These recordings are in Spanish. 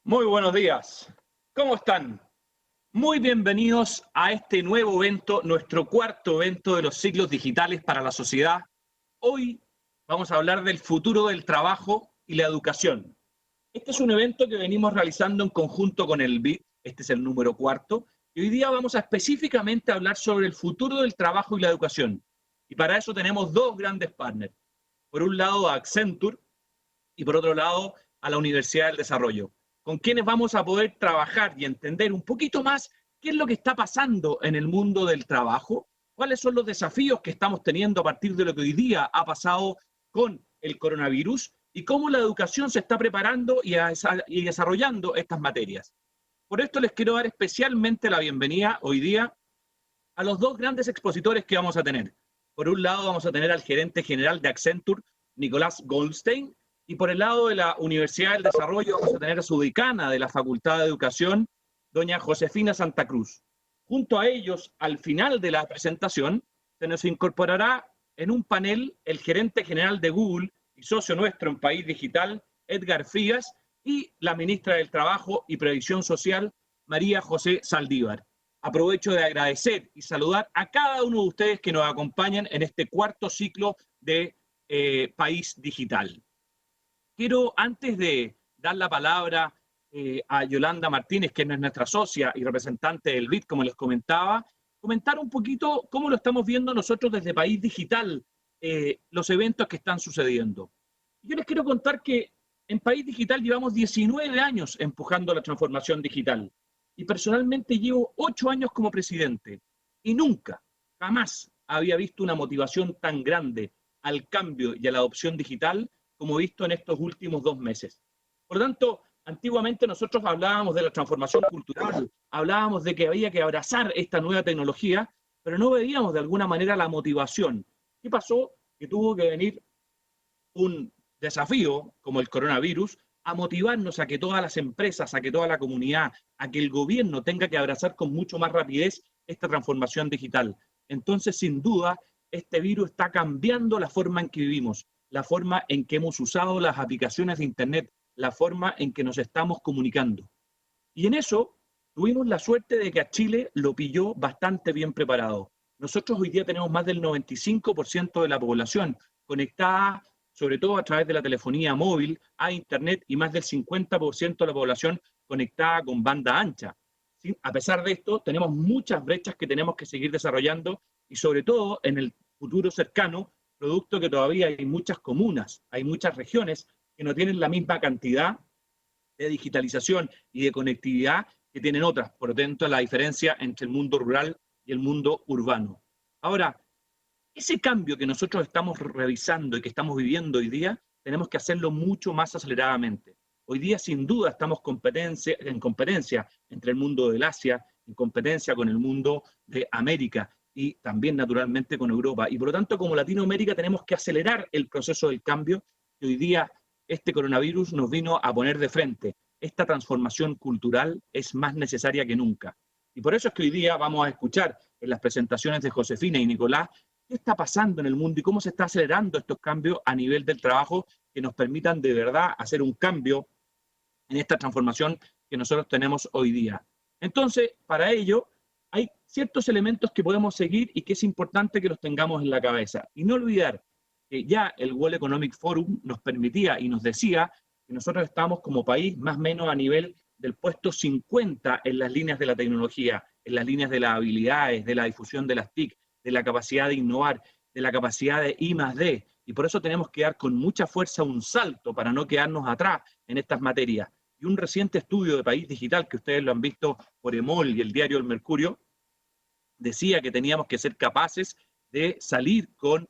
Muy buenos días. ¿Cómo están? Muy bienvenidos a este nuevo evento, nuestro cuarto evento de los ciclos digitales para la sociedad. Hoy vamos a hablar del futuro del trabajo y la educación. Este es un evento que venimos realizando en conjunto con el BIT, este es el número cuarto, y hoy día vamos a específicamente hablar sobre el futuro del trabajo y la educación. Y para eso tenemos dos grandes partners. Por un lado a Accenture y por otro lado a la Universidad del Desarrollo, con quienes vamos a poder trabajar y entender un poquito más qué es lo que está pasando en el mundo del trabajo, cuáles son los desafíos que estamos teniendo a partir de lo que hoy día ha pasado con el coronavirus y cómo la educación se está preparando y desarrollando estas materias. Por esto les quiero dar especialmente la bienvenida hoy día a los dos grandes expositores que vamos a tener. Por un lado vamos a tener al gerente general de Accenture, Nicolás Goldstein, y por el lado de la Universidad del Desarrollo vamos a tener a su decana de la Facultad de Educación, doña Josefina Santa Cruz. Junto a ellos, al final de la presentación, se nos incorporará en un panel el gerente general de Google y socio nuestro en País Digital, Edgar Frías, y la ministra del Trabajo y Previsión Social, María José Saldívar. Aprovecho de agradecer y saludar a cada uno de ustedes que nos acompañan en este cuarto ciclo de País Digital. Quiero, antes de dar la palabra a Yolanda Martínez, que es nuestra socia y representante del BIT, como les comentaba, comentar un poquito cómo lo estamos viendo nosotros desde País Digital, los eventos que están sucediendo. Yo les quiero contar que en País Digital llevamos 19 años empujando la transformación digital y personalmente llevo 8 años como presidente y nunca, jamás había visto una motivación tan grande al cambio y a la adopción digital como he visto en estos últimos 2 meses. Por lo tanto, antiguamente nosotros hablábamos de la transformación cultural, hablábamos de que había que abrazar esta nueva tecnología, pero no veíamos de alguna manera la motivación. ¿Qué pasó? Que tuvo que venir un desafío como el coronavirus a motivarnos a que todas las empresas, a que toda la comunidad, a que el gobierno tenga que abrazar con mucho más rapidez esta transformación digital. Entonces, sin duda, este virus está cambiando la forma en que vivimos, la forma en que hemos usado las aplicaciones de Internet, la forma en que nos estamos comunicando. Y en eso tuvimos la suerte de que a Chile lo pilló bastante bien preparado. Nosotros hoy día tenemos más del 95% de la población conectada, sobre todo a través de la telefonía móvil, a Internet, y más del 50% de la población conectada con banda ancha. ¿Sí? A pesar de esto, tenemos muchas brechas que tenemos que seguir desarrollando y sobre todo en el futuro cercano, producto que todavía hay muchas comunas, hay muchas regiones que no tienen la misma cantidad de digitalización y de conectividad que tienen otras, por lo tanto la diferencia entre el mundo rural y el mundo urbano. Ahora, ese cambio que nosotros estamos revisando y que estamos viviendo hoy día, tenemos que hacerlo mucho más aceleradamente. Hoy día, sin duda, estamos en competencia entre el mundo del Asia, en competencia con el mundo de América y también, naturalmente, con Europa. Y por lo tanto, como Latinoamérica, tenemos que acelerar el proceso del cambio que hoy día este coronavirus nos vino a poner de frente. Esta transformación cultural es más necesaria que nunca. Y por eso es que hoy día vamos a escuchar en las presentaciones de Josefina y Nicolás qué está pasando en el mundo y cómo se está acelerando estos cambios a nivel del trabajo que nos permitan de verdad hacer un cambio en esta transformación que nosotros tenemos hoy día. Entonces, para ello, hay ciertos elementos que podemos seguir y que es importante que los tengamos en la cabeza. Y no olvidar que ya el World Economic Forum nos permitía y nos decía que nosotros estamos como país más o menos a nivel del puesto 50 en las líneas de la tecnología, en las líneas de las habilidades, de la difusión de las TIC, de la capacidad de innovar, de la capacidad de I+D. Y por eso tenemos que dar con mucha fuerza un salto para no quedarnos atrás en estas materias. Y un reciente estudio de País Digital, que ustedes lo han visto por EMOL y el diario El Mercurio, decía que teníamos que ser capaces de salir con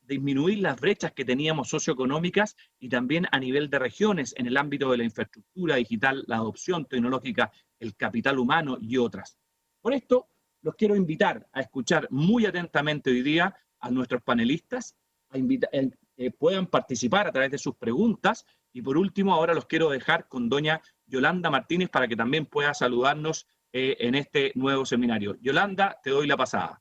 disminuir las brechas que teníamos socioeconómicas y también a nivel de regiones en el ámbito de la infraestructura digital, la adopción tecnológica, el capital humano y otras. Por esto, los quiero invitar a escuchar muy atentamente hoy día a nuestros panelistas, puedan participar a través de sus preguntas y por último ahora los quiero dejar con doña Yolanda Martínez para que también pueda saludarnos en este nuevo seminario. Yolanda, te doy la pasada.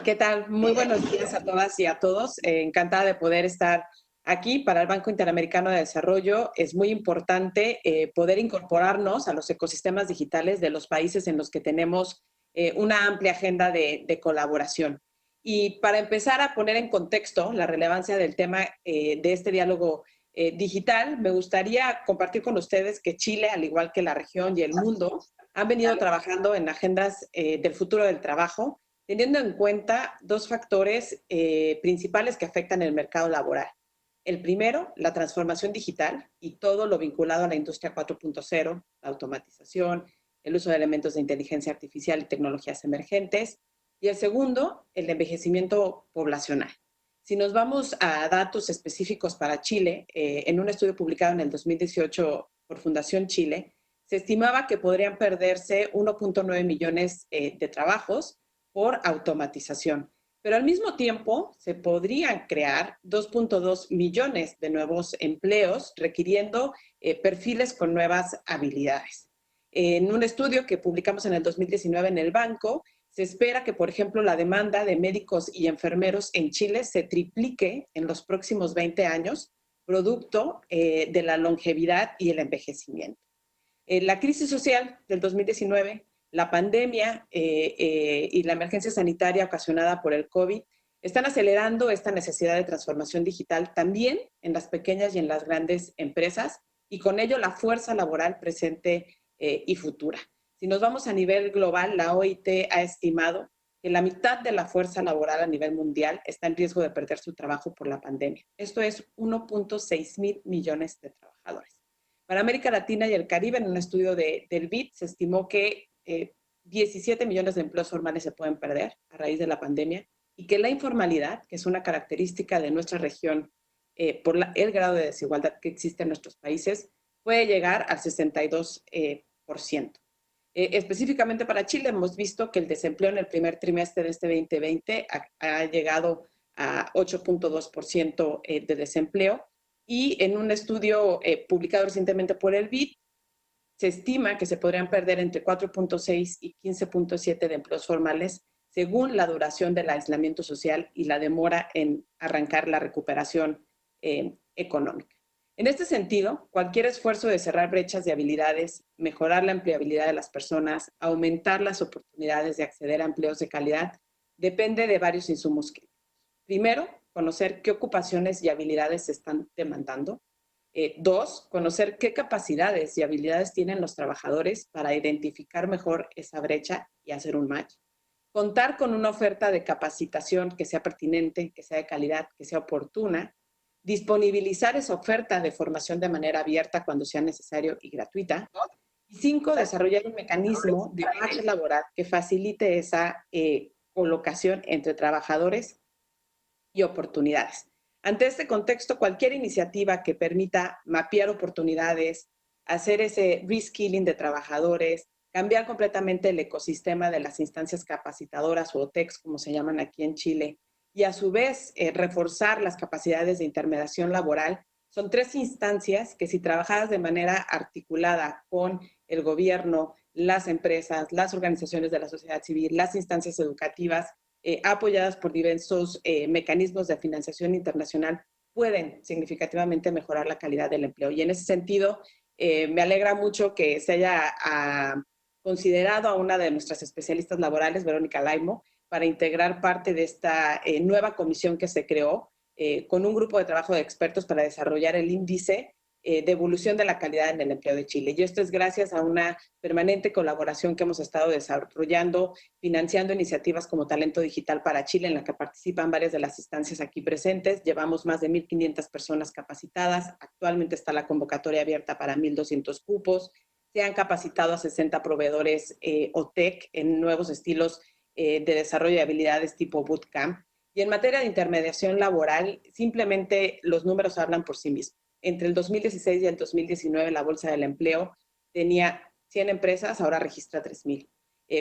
¿Qué tal? Muy buenos días a todas y a todos. Encantada de poder estar Aquí, para el Banco Interamericano de Desarrollo, es muy importante poder incorporarnos a los ecosistemas digitales de los países en los que tenemos una amplia agenda de colaboración. Y para empezar a poner en contexto la relevancia del tema de este diálogo digital, me gustaría compartir con ustedes que Chile, al igual que la región y el mundo, han venido trabajando en agendas del futuro del trabajo, teniendo en cuenta dos factores principales que afectan el mercado laboral. El primero, la transformación digital y todo lo vinculado a la industria 4.0, la automatización, el uso de elementos de inteligencia artificial y tecnologías emergentes. Y el segundo, el envejecimiento poblacional. Si nos vamos a datos específicos para Chile, en un estudio publicado en el 2018 por Fundación Chile, se estimaba que podrían perderse 1.9 millones de trabajos por automatización. Pero al mismo tiempo se podrían crear 2.2 millones de nuevos empleos requiriendo perfiles con nuevas habilidades. En un estudio que publicamos en el 2019 en el banco, se espera que, por ejemplo, la demanda de médicos y enfermeros en Chile se triplique en los próximos 20 años, producto de la longevidad y el envejecimiento. La crisis social del 2019, la pandemia y la emergencia sanitaria ocasionada por el COVID están acelerando esta necesidad de transformación digital también en las pequeñas y en las grandes empresas y con ello la fuerza laboral presente y futura. Si nos vamos a nivel global, la OIT ha estimado que la mitad de la fuerza laboral a nivel mundial está en riesgo de perder su trabajo por la pandemia. Esto es 1.6 mil millones de trabajadores. Para América Latina y el Caribe, en un estudio del BID, se estimó que 17 millones de empleos formales se pueden perder a raíz de la pandemia y que la informalidad, que es una característica de nuestra región por el grado de desigualdad que existe en nuestros países, puede llegar al 62%. Específicamente para Chile, hemos visto que el desempleo en el primer trimestre de este 2020 ha llegado a 8.2% de desempleo y en un estudio publicado recientemente por el BID, se estima que se podrían perder entre 4.6 y 15.7 de empleos formales según la duración del aislamiento social y la demora en arrancar la recuperación económica. En este sentido, cualquier esfuerzo de cerrar brechas de habilidades, mejorar la empleabilidad de las personas, aumentar las oportunidades de acceder a empleos de calidad, depende de varios insumos críticos. Primero, conocer qué ocupaciones y habilidades se están demandando. Dos, conocer qué capacidades y habilidades tienen los trabajadores para identificar mejor esa brecha y hacer un match. Contar con una oferta de capacitación que sea pertinente, que sea de calidad, que sea oportuna. Disponibilizar esa oferta de formación de manera abierta cuando sea necesario y gratuita. Y cinco, desarrollar un mecanismo de match laboral que facilite esa colocación entre trabajadores y oportunidades. Ante este contexto, cualquier iniciativa que permita mapear oportunidades, hacer ese reskilling de trabajadores, cambiar completamente el ecosistema de las instancias capacitadoras o OTECs, como se llaman aquí en Chile, y a su vez reforzar las capacidades de intermediación laboral, son tres instancias que si trabajadas de manera articulada con el gobierno, las empresas, las organizaciones de la sociedad civil, las instancias educativas, apoyadas por diversos mecanismos de financiación internacional, pueden significativamente mejorar la calidad del empleo. Y en ese sentido, me alegra mucho que se haya considerado a una de nuestras especialistas laborales, Verónica Laimo, para integrar parte de esta nueva comisión que se creó con un grupo de trabajo de expertos para desarrollar el índice de evolución de la calidad en el empleo de Chile. Y esto es gracias a una permanente colaboración que hemos estado desarrollando, financiando iniciativas como Talento Digital para Chile, en la que participan varias de las instancias aquí presentes. Llevamos más de 1,500 personas capacitadas. Actualmente está la convocatoria abierta para 1,200 cupos. Se han capacitado a 60 proveedores OTEC en nuevos estilos de desarrollo de habilidades tipo bootcamp. Y en materia de intermediación laboral, simplemente los números hablan por sí mismos. Entre el 2016 y el 2019, la Bolsa del Empleo tenía 100 empresas, ahora registra 3,000.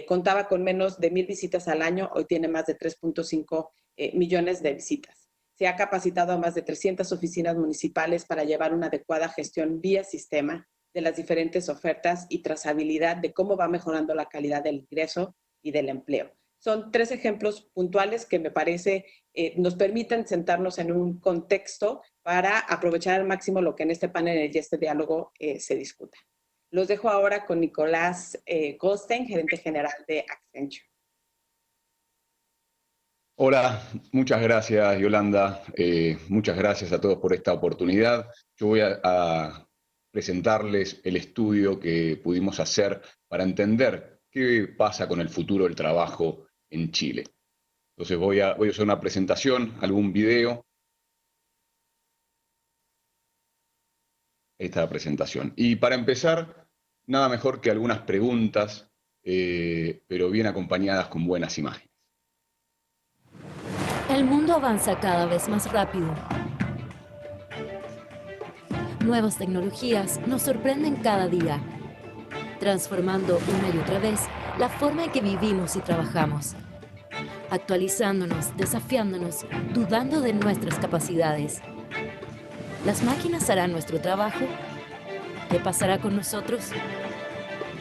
Contaba con menos de 1,000 visitas al año, hoy tiene más de 3.5 millones de visitas. Se ha capacitado a más de 300 oficinas municipales para llevar una adecuada gestión vía sistema de las diferentes ofertas y trazabilidad de cómo va mejorando la calidad del ingreso y del empleo. Son tres ejemplos puntuales que me parece nos permiten sentarnos en un contexto para aprovechar al máximo lo que en este panel y este diálogo se discuta. Los dejo ahora con Nicolás Goldstein, gerente general de Accenture. Hola, muchas gracias Yolanda, muchas gracias a todos por esta oportunidad. Yo voy a presentarles el estudio que pudimos hacer para entender qué pasa con el futuro del trabajo en Chile. Entonces voy a hacer una presentación, algún video. Esta presentación. Y para empezar, nada mejor que algunas preguntas, pero bien acompañadas con buenas imágenes. El mundo avanza cada vez más rápido. Nuevas tecnologías nos sorprenden cada día, transformando una y otra vez la forma en que vivimos y trabajamos, actualizándonos, desafiándonos, dudando de nuestras capacidades. ¿Las máquinas harán nuestro trabajo? ¿Qué pasará con nosotros?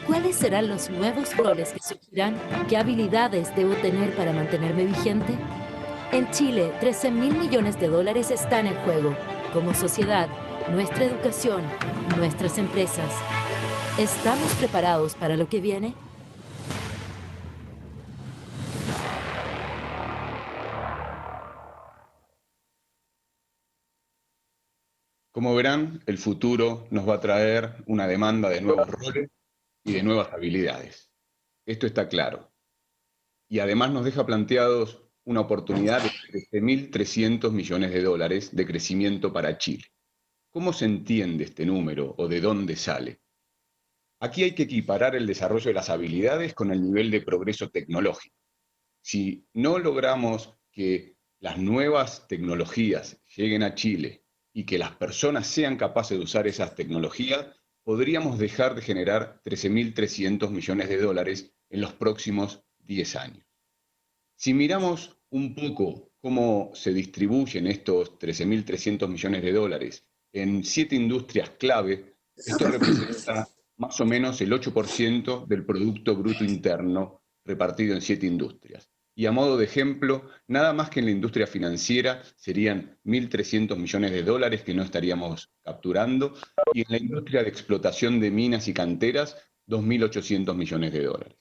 ¿Cuáles serán los nuevos roles que surgirán? ¿Qué habilidades debo tener para mantenerme vigente? En Chile, 13.000 millones de dólares están en juego. Como sociedad, nuestra educación, nuestras empresas. ¿Estamos preparados para lo que viene? Como verán, el futuro nos va a traer una demanda de nuevos roles y de nuevas habilidades. Esto está claro. Y además nos deja planteados una oportunidad de 13.300 millones de dólares de crecimiento para Chile. ¿Cómo se entiende este número o de dónde sale? Aquí hay que equiparar el desarrollo de las habilidades con el nivel de progreso tecnológico. Si no logramos que las nuevas tecnologías lleguen a Chile y que las personas sean capaces de usar esas tecnologías, podríamos dejar de generar 13.300 millones de dólares en los próximos 10 años. Si miramos un poco cómo se distribuyen estos 13.300 millones de dólares en 7 industrias clave, esto representa más o menos el 8% del Producto Bruto Interno repartido en 7 industrias. Y a modo de ejemplo, nada más que en la industria financiera serían 1.300 millones de dólares que no estaríamos capturando, y en la industria de explotación de minas y canteras, 2.800 millones de dólares.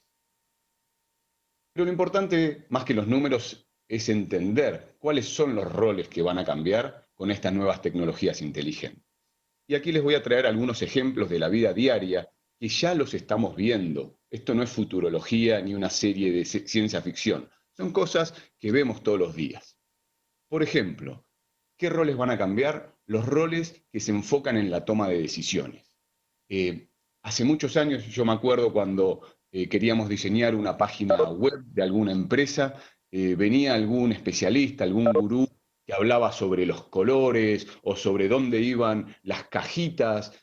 Pero lo importante, más que los números, es entender cuáles son los roles que van a cambiar con estas nuevas tecnologías inteligentes. Y aquí les voy a traer algunos ejemplos de la vida diaria que ya los estamos viendo. Esto no es futurología ni una serie de ciencia ficción. Son cosas que vemos todos los días. Por ejemplo, ¿qué roles van a cambiar? Los roles que se enfocan en la toma de decisiones. Hace muchos años, yo me acuerdo cuando queríamos diseñar una página web de alguna empresa, venía algún especialista, algún gurú que hablaba sobre los colores o sobre dónde iban las cajitas,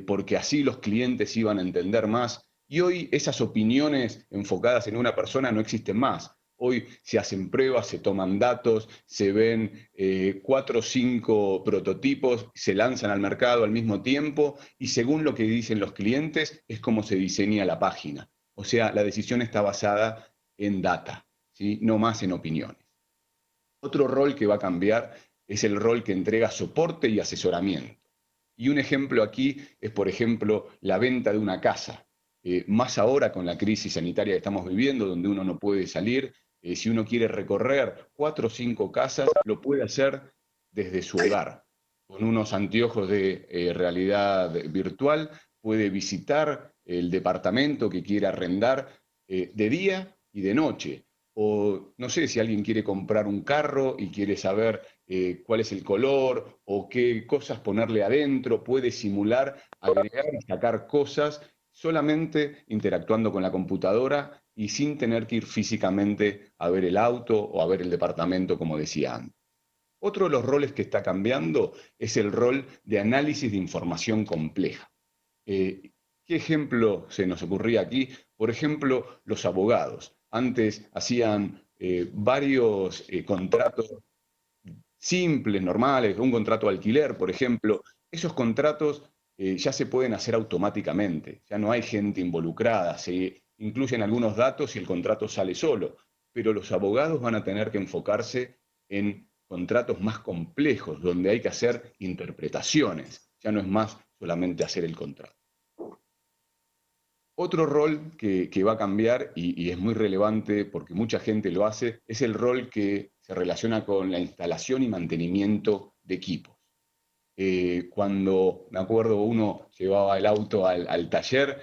porque así los clientes iban a entender más. Y hoy esas opiniones enfocadas en una persona no existen más. Hoy se hacen pruebas, se toman datos, se ven 4 o 5 prototipos, se lanzan al mercado al mismo tiempo y según lo que dicen los clientes es como se diseña la página. O sea, la decisión está basada en data, ¿sí? No más en opiniones. Otro rol que va a cambiar es el rol que entrega soporte y asesoramiento. Y un ejemplo aquí es, por ejemplo, la venta de una casa. Más ahora con la crisis sanitaria que estamos viviendo, donde uno no puede salir, si uno quiere recorrer 4 o 5 casas, lo puede hacer desde su hogar. Con unos anteojos de realidad virtual, puede visitar el departamento que quiere arrendar de día y de noche. O no sé, si alguien quiere comprar un carro y quiere saber cuál es el color o qué cosas ponerle adentro, puede simular, agregar y sacar cosas solamente interactuando con la computadora y sin tener que ir físicamente a ver el auto o a ver el departamento, como decía antes. Otro de los roles que está cambiando es el rol de análisis de información compleja. ¿Qué ejemplo se nos ocurría aquí? Por ejemplo, los abogados. Antes hacían varios contratos simples, normales, un contrato de alquiler, por ejemplo. Esos contratos ya se pueden hacer automáticamente, ya no hay gente involucrada, se incluyen algunos datos y el contrato sale solo, pero los abogados van a tener que enfocarse en contratos más complejos, donde hay que hacer interpretaciones. Ya no es más solamente hacer el contrato. Otro rol que va a cambiar, y es muy relevante porque mucha gente lo hace, es el rol que se relaciona con la instalación y mantenimiento de equipos. Cuando, me acuerdo, uno llevaba el auto al taller,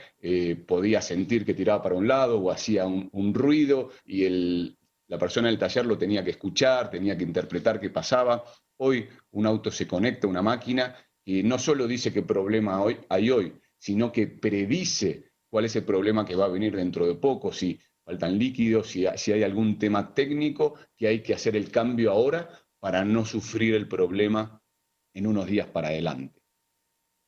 podía sentir que tiraba para un lado o hacía un ruido y la persona del taller lo tenía que escuchar, tenía que interpretar qué pasaba. Hoy un auto se conecta a una máquina y no solo dice qué problema hay hoy, sino que predice cuál es el problema que va a venir dentro de poco, si faltan líquidos, si hay algún tema técnico que hay que hacer el cambio ahora para no sufrir el problema en unos días para adelante.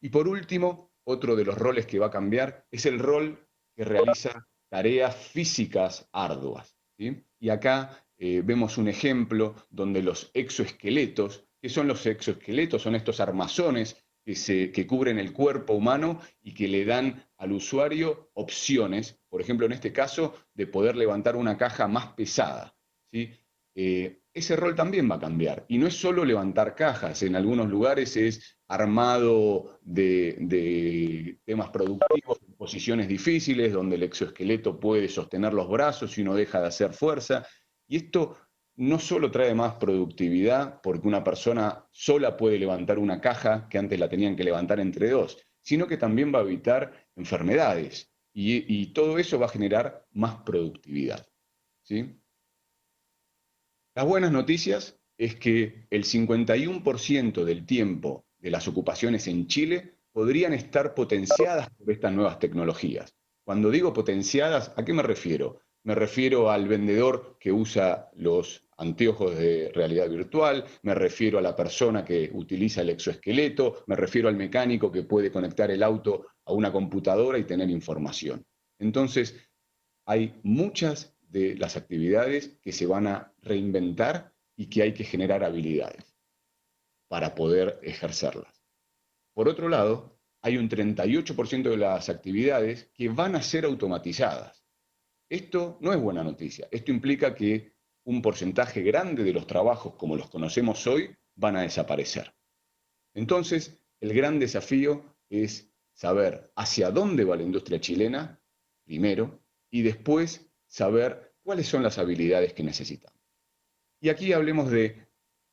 Y por último, otro de los roles que va a cambiar es el rol que realiza tareas físicas arduas, ¿sí? Y acá vemos un ejemplo donde los exoesqueletos, ¿qué son los exoesqueletos? Son estos armazones que cubren el cuerpo humano y que le dan al usuario opciones, por ejemplo, en este caso, de poder levantar una caja más pesada, ¿sí? Ese rol también va a cambiar. Y no es solo levantar cajas, en algunos lugares es armado de temas productivos, en posiciones difíciles, donde el exoesqueleto puede sostener los brazos y uno deja de hacer fuerza. Y esto no solo trae más productividad, porque una persona sola puede levantar una caja que antes la tenían que levantar entre dos, sino que también va a evitar enfermedades. Y todo eso va a generar más productividad, ¿sí? Las buenas noticias es que el 51% del tiempo de las ocupaciones en Chile podrían estar potenciadas por estas nuevas tecnologías. Cuando digo potenciadas, ¿a qué me refiero? Me refiero al vendedor que usa los anteojos de realidad virtual, me refiero a la persona que utiliza el exoesqueleto, me refiero al mecánico que puede conectar el auto a una computadora y tener información. Entonces, hay muchas de las actividades que se van a reinventar y que hay que generar habilidades para poder ejercerlas. Por otro lado, hay un 38% de las actividades que van a ser automatizadas. Esto no es buena noticia. Esto implica que un porcentaje grande de los trabajos como los conocemos hoy van a desaparecer. Entonces, el gran desafío es saber hacia dónde va la industria chilena, primero, y después saber cuáles son las habilidades que necesitamos. Y aquí hablemos de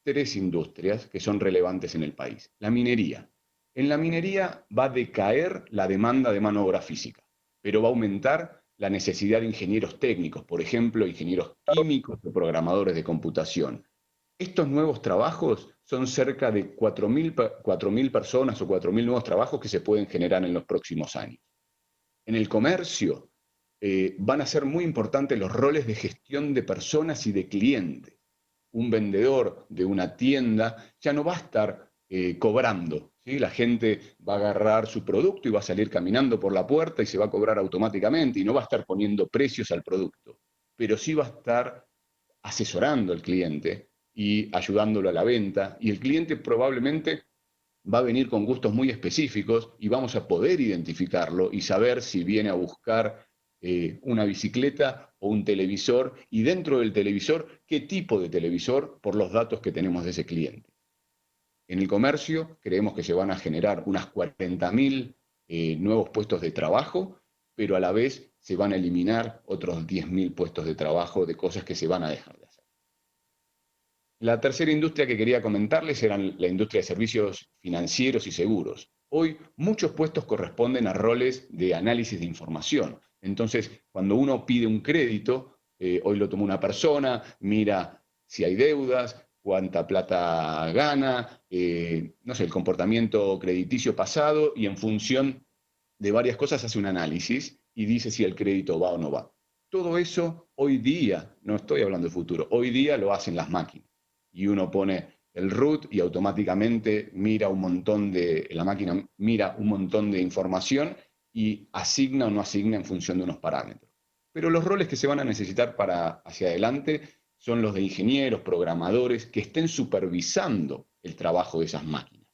3 industrias que son relevantes en el país. La minería. En la minería va a decaer la demanda de mano de obra física, pero va a aumentar la necesidad de ingenieros técnicos, por ejemplo, ingenieros químicos o programadores de computación. Estos nuevos trabajos son cerca de 4.000 personas o 4.000 nuevos trabajos que se pueden generar en los próximos años. En el comercio van a ser muy importantes los roles de gestión de personas y de clientes. Un vendedor de una tienda ya no va a estar cobrando, ¿sí? La gente va a agarrar su producto y va a salir caminando por la puerta y se va a cobrar automáticamente y no va a estar poniendo precios al producto, pero sí va a estar asesorando al cliente y ayudándolo a la venta, y el cliente probablemente va a venir con gustos muy específicos y vamos a poder identificarlo y saber si viene a buscar una bicicleta o un televisor, y dentro del televisor, qué tipo de televisor por los datos que tenemos de ese cliente. En el comercio creemos que se van a generar unas 40.000 nuevos puestos de trabajo, pero a la vez se van a eliminar otros 10.000 puestos de trabajo de cosas que se van a dejar de hacer. La tercera industria que quería comentarles era la industria de servicios financieros y seguros. Hoy muchos puestos corresponden a roles de análisis de información. Entonces, cuando uno pide un crédito, hoy lo toma una persona, mira si hay deudas, cuánta plata gana, no sé, el comportamiento crediticio pasado, y en función de varias cosas hace un análisis y dice si el crédito va o no va. Todo eso hoy día, no estoy hablando de futuro, hoy día lo hacen las máquinas. Y uno pone el root y automáticamente la máquina mira un montón de información y asigna o no asigna en función de unos parámetros. Pero los roles que se van a necesitar para hacia adelante son los de ingenieros, programadores, que estén supervisando el trabajo de esas máquinas.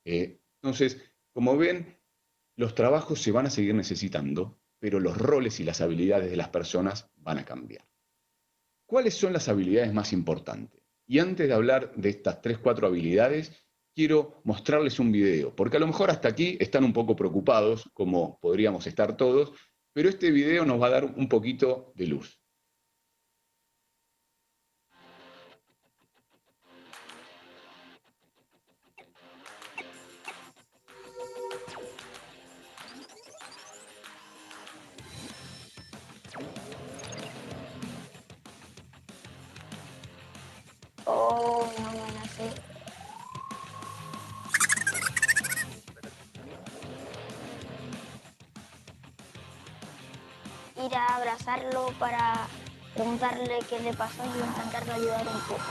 Entonces, como ven, los trabajos se van a seguir necesitando, pero los roles y las habilidades de las personas van a cambiar. ¿Cuáles son las habilidades más importantes? Y antes de hablar de estas 3, 4 habilidades, quiero mostrarles un video, porque a lo mejor hasta aquí están un poco preocupados, como podríamos estar todos, pero este video nos va a dar un poquito de luz. Oh, no me la sé. Ir a abrazarlo para preguntarle qué le pasó y intentar ayudar un poco.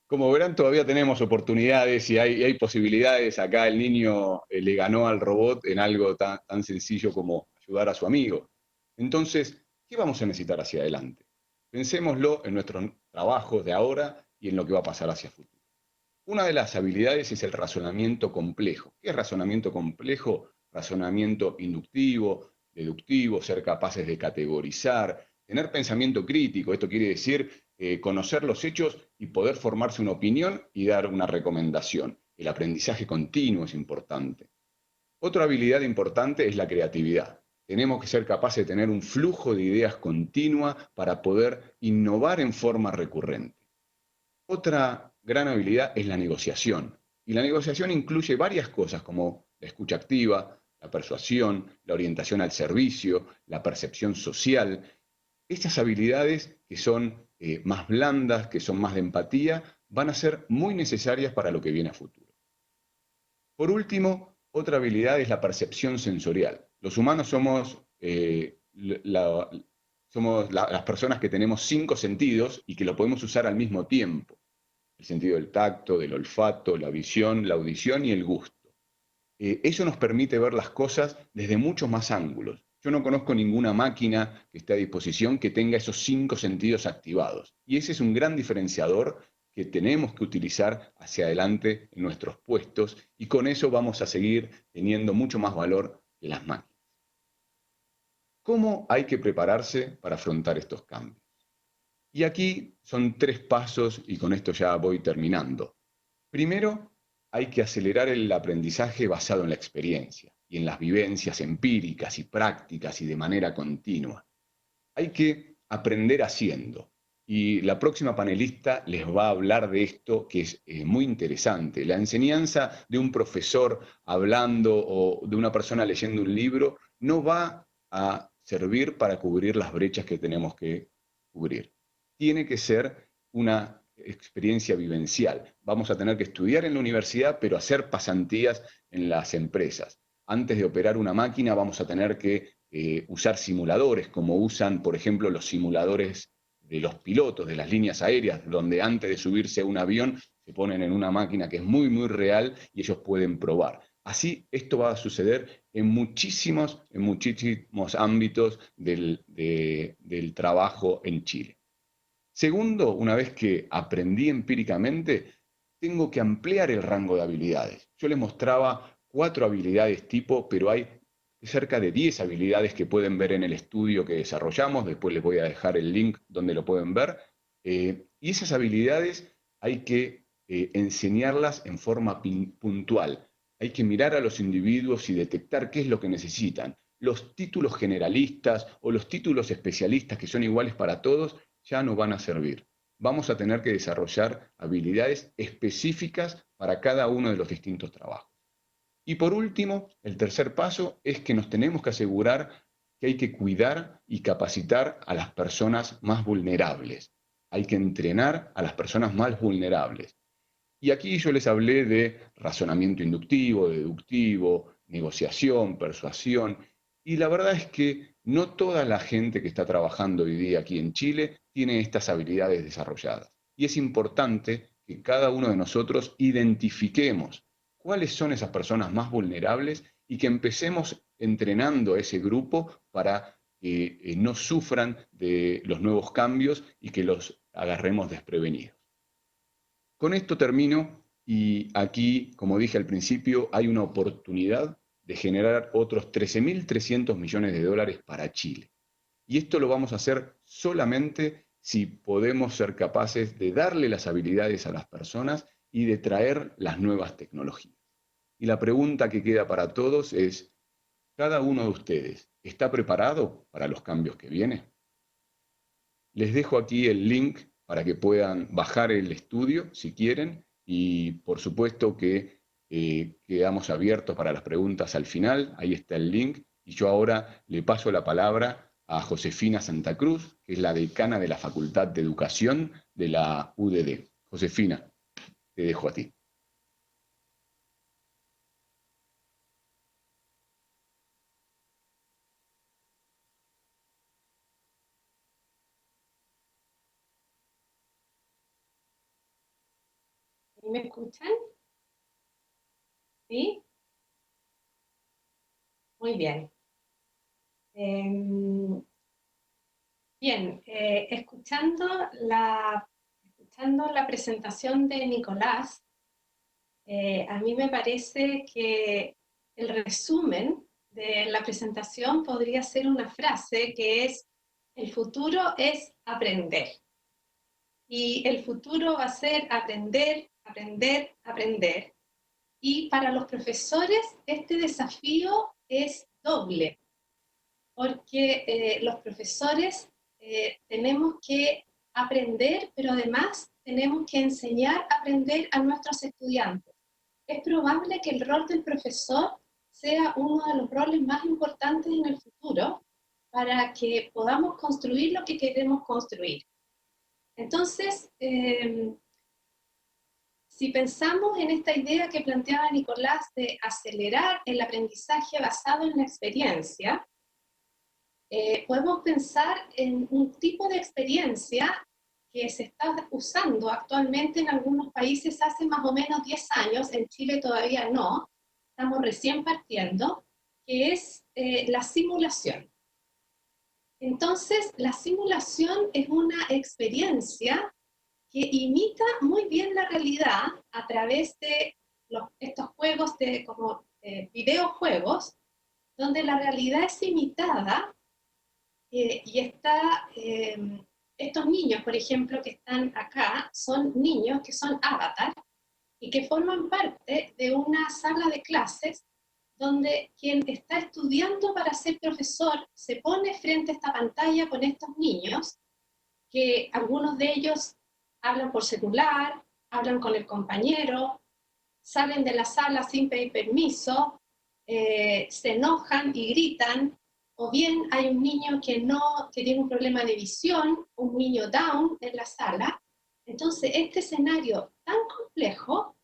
Como verán, todavía tenemos oportunidades y hay posibilidades. Acá el niño le ganó al robot en algo tan sencillo como ayudar a su amigo. Entonces, ¿qué vamos a necesitar hacia adelante? Pensémoslo en nuestros trabajos de ahora y en lo que va a pasar hacia el futuro. Una de las habilidades es el razonamiento complejo. ¿Qué es razonamiento complejo? Razonamiento inductivo, deductivo, ser capaces de categorizar, tener pensamiento crítico. Esto quiere decir conocer los hechos y poder formarse una opinión y dar una recomendación. El aprendizaje continuo es importante. Otra habilidad importante es la creatividad. Tenemos que ser capaces de tener un flujo de ideas continua para poder innovar en forma recurrente. Otra gran habilidad es la negociación. Y la negociación incluye varias cosas como la escucha activa, la persuasión, la orientación al servicio, la percepción social. Estas habilidades que son más blandas, que son más de empatía, van a ser muy necesarias para lo que viene a futuro. Por último, otra habilidad es la percepción sensorial. Los humanos somos las personas que tenemos 5 sentidos y que lo podemos usar al mismo tiempo. El sentido del tacto, del olfato, la visión, la audición y el gusto. Eso nos permite ver las cosas desde muchos más ángulos. Yo no conozco ninguna máquina que esté a disposición que tenga esos 5 sentidos activados. Y ese es un gran diferenciador que tenemos que utilizar hacia adelante en nuestros puestos y con eso vamos a seguir teniendo mucho más valor que las máquinas. ¿Cómo hay que prepararse para afrontar estos cambios? Y aquí son 3 pasos y con esto ya voy terminando. Primero, hay que acelerar el aprendizaje basado en la experiencia y en las vivencias empíricas y prácticas y de manera continua. Hay que aprender haciendo. Y la próxima panelista les va a hablar de esto que es muy interesante. La enseñanza de un profesor hablando o de una persona leyendo un libro no va a servir para cubrir las brechas que tenemos que cubrir. Tiene que ser una experiencia vivencial. Vamos a tener que estudiar en la universidad, pero hacer pasantías en las empresas. Antes de operar una máquina vamos a tener que usar simuladores, como usan, por ejemplo, los simuladores de los pilotos de las líneas aéreas, donde antes de subirse a un avión se ponen en una máquina que es muy, muy real y ellos pueden probar. Así, esto va a suceder en muchísimos ámbitos del trabajo en Chile. Segundo, una vez que aprendí empíricamente, tengo que ampliar el rango de habilidades. Yo les mostraba 4 habilidades tipo, pero hay cerca de 10 habilidades que pueden ver en el estudio que desarrollamos. Después les voy a dejar el link donde lo pueden ver. Y esas habilidades hay que enseñarlas en forma puntual. Hay que mirar a los individuos y detectar qué es lo que necesitan. Los títulos generalistas o los títulos especialistas que son iguales para todos ya no van a servir. Vamos a tener que desarrollar habilidades específicas para cada uno de los distintos trabajos. Y por último, el tercer paso es que nos tenemos que asegurar que hay que cuidar y capacitar a las personas más vulnerables. Hay que entrenar a las personas más vulnerables. Y aquí yo les hablé de razonamiento inductivo, deductivo, negociación, persuasión. Y la verdad es que no toda la gente que está trabajando hoy día aquí en Chile tiene estas habilidades desarrolladas. Y es importante que cada uno de nosotros identifiquemos cuáles son esas personas más vulnerables y que empecemos entrenando a ese grupo para que no sufran de los nuevos cambios y que los agarremos desprevenidos. Con esto termino y aquí, como dije al principio, hay una oportunidad de generar otros 13.300 millones de dólares para Chile. Y esto lo vamos a hacer solamente si podemos ser capaces de darle las habilidades a las personas y de traer las nuevas tecnologías. Y la pregunta que queda para todos es, ¿cada uno de ustedes está preparado para los cambios que vienen? Les dejo aquí el link para que puedan bajar el estudio si quieren y por supuesto que quedamos abiertos para las preguntas al final. Ahí está el link y yo ahora le paso la palabra a Josefina Santa Cruz, que es la decana de la Facultad de Educación de la UDD. Josefina, te dejo a ti. ¿Me escuchan? ¿Sí? Muy bien. Bien, escuchando la presentación de Nicolás, a mí me parece que el resumen de la presentación podría ser una frase que es: el futuro es aprender. Y el futuro va a ser aprender, aprender, aprender. Y para los profesores este desafío es doble, porque los profesores tenemos que aprender, pero además tenemos que enseñar a aprender a nuestros estudiantes. Es probable que el rol del profesor sea uno de los roles más importantes en el futuro para que podamos construir lo que queremos construir. Entonces, si pensamos en esta idea que planteaba Nicolás de acelerar el aprendizaje basado en la experiencia, podemos pensar en un tipo de experiencia que se está usando actualmente en algunos países hace más o menos 10 años, en Chile todavía no, estamos recién partiendo, que es la simulación. Entonces, la simulación es una experiencia que imita muy bien la realidad a través de estos juegos como videojuegos, donde la realidad es imitada y estos niños, por ejemplo, que están acá, son niños que son avatar y que forman parte de una sala de clases donde quien está estudiando para ser profesor se pone frente a esta pantalla con estos niños, que algunos de ellos hablan por celular, hablan con el compañero, salen de la sala sin pedir permiso, se enojan y gritan, o bien hay un niño que tiene un problema de visión, un niño down en la sala. Entonces, este escenario tan complejo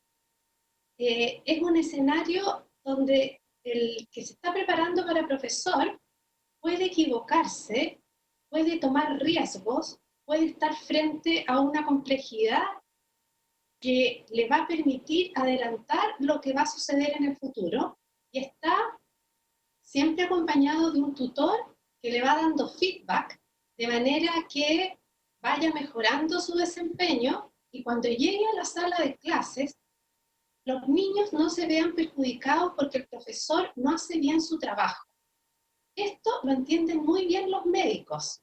es un escenario donde el que se está preparando para profesor puede equivocarse, puede tomar riesgos, puede estar frente a una complejidad que le va a permitir adelantar lo que va a suceder en el futuro y está siempre acompañado de un tutor que le va dando feedback de manera que vaya mejorando su desempeño y cuando llegue a la sala de clases los niños no se vean perjudicados porque el profesor no hace bien su trabajo. Esto lo entienden muy bien los médicos.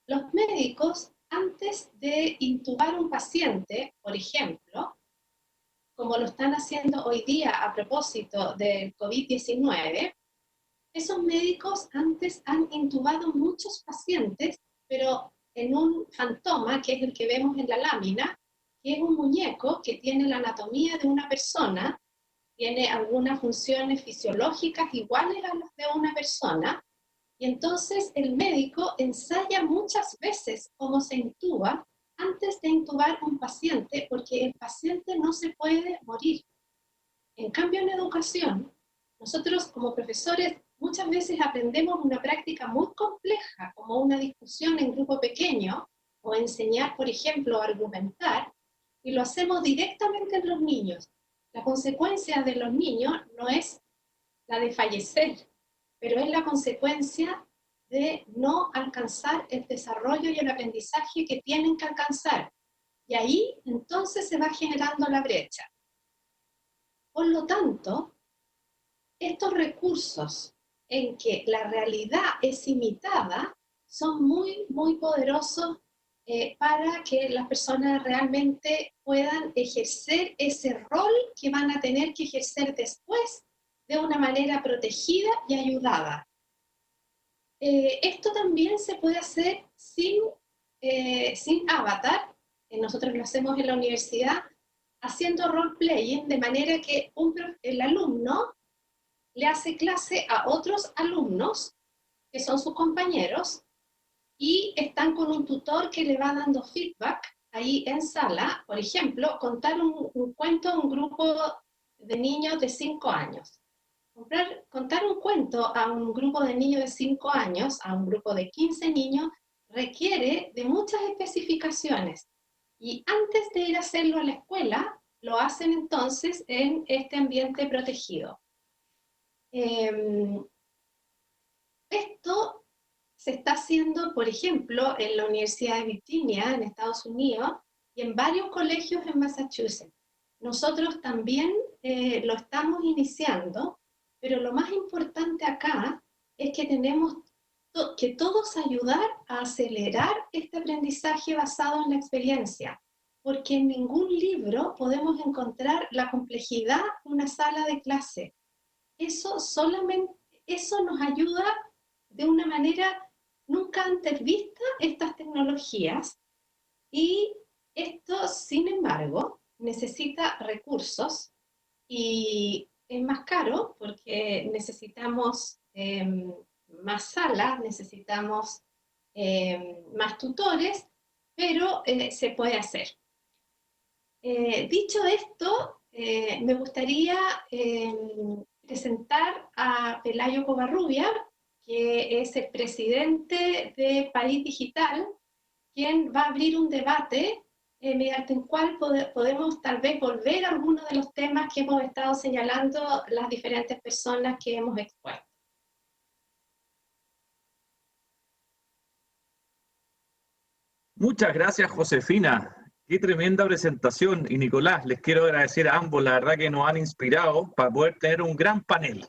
Los médicos, antes de intubar un paciente, por ejemplo, como lo están haciendo hoy día a propósito del COVID-19, esos médicos antes han intubado muchos pacientes, pero en un fantoma, que es el que vemos en la lámina, que es un muñeco que tiene la anatomía de una persona, tiene algunas funciones fisiológicas iguales a las de una persona, y entonces el médico ensaya muchas veces cómo se intuba antes de intubar un paciente, porque el paciente no se puede morir. En cambio, en educación, nosotros como profesores muchas veces aprendemos una práctica muy compleja, como una discusión en grupo pequeño, o enseñar, por ejemplo, a argumentar, y lo hacemos directamente en los niños. La consecuencia de los niños no es la de fallecer, pero es la consecuencia de no alcanzar el desarrollo y el aprendizaje que tienen que alcanzar. Y ahí entonces se va generando la brecha. Por lo tanto, estos recursos en que la realidad es imitada son muy, muy poderosos para que las personas realmente puedan ejercer ese rol que van a tener que ejercer después de una manera protegida y ayudada. Esto también se puede hacer sin avatar. Nosotros lo hacemos en la universidad haciendo role-playing, de manera que el alumno le hace clase a otros alumnos, que son sus compañeros, y están con un tutor que le va dando feedback ahí en sala. Por ejemplo, contar un cuento a un grupo de niños de 5 años. Contar un cuento a un grupo de niños de 5 años, a un grupo de 15 niños, requiere de muchas especificaciones. Y antes de ir a hacerlo a la escuela, lo hacen entonces en este ambiente protegido. Esto se está haciendo, por ejemplo, en la Universidad de Virginia, en Estados Unidos, y en varios colegios en Massachusetts. Nosotros también lo estamos iniciando, pero lo más importante acá es que tenemos que todos ayudar a acelerar este aprendizaje basado en la experiencia, porque en ningún libro podemos encontrar la complejidad de una sala de clase. Eso nos ayuda de una manera nunca antes vista, estas tecnologías, y esto, sin embargo, necesita recursos y es más caro porque necesitamos más salas, necesitamos más tutores, pero se puede hacer. Dicho esto, me gustaría presentar a Pelayo Covarrubia, que es el presidente de País Digital, quien va a abrir un debate mediante el cual podemos tal vez volver a algunos de los temas que hemos estado señalando las diferentes personas que hemos expuesto. Muchas gracias, Josefina. Qué tremenda presentación. Y Nicolás, les quiero agradecer a ambos, la verdad que nos han inspirado para poder tener un gran panel.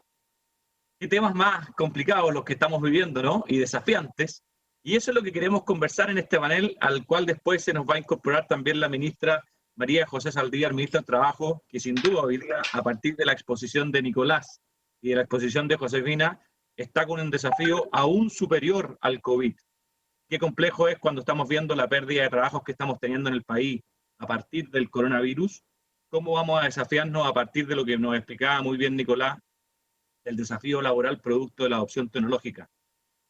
Qué temas más complicados los que estamos viviendo, ¿no? Y desafiantes. Y eso es lo que queremos conversar en este panel, al cual después se nos va a incorporar también la ministra María José Saldívar, ministra del Trabajo, que sin duda hoy día, a partir de la exposición de Nicolás y de la exposición de Josefina, está con un desafío aún superior al COVID. Qué complejo es cuando estamos viendo la pérdida de trabajos que estamos teniendo en el país a partir del coronavirus. ¿Cómo vamos a desafiarnos a partir de lo que nos explicaba muy bien Nicolás, el desafío laboral producto de la adopción tecnológica?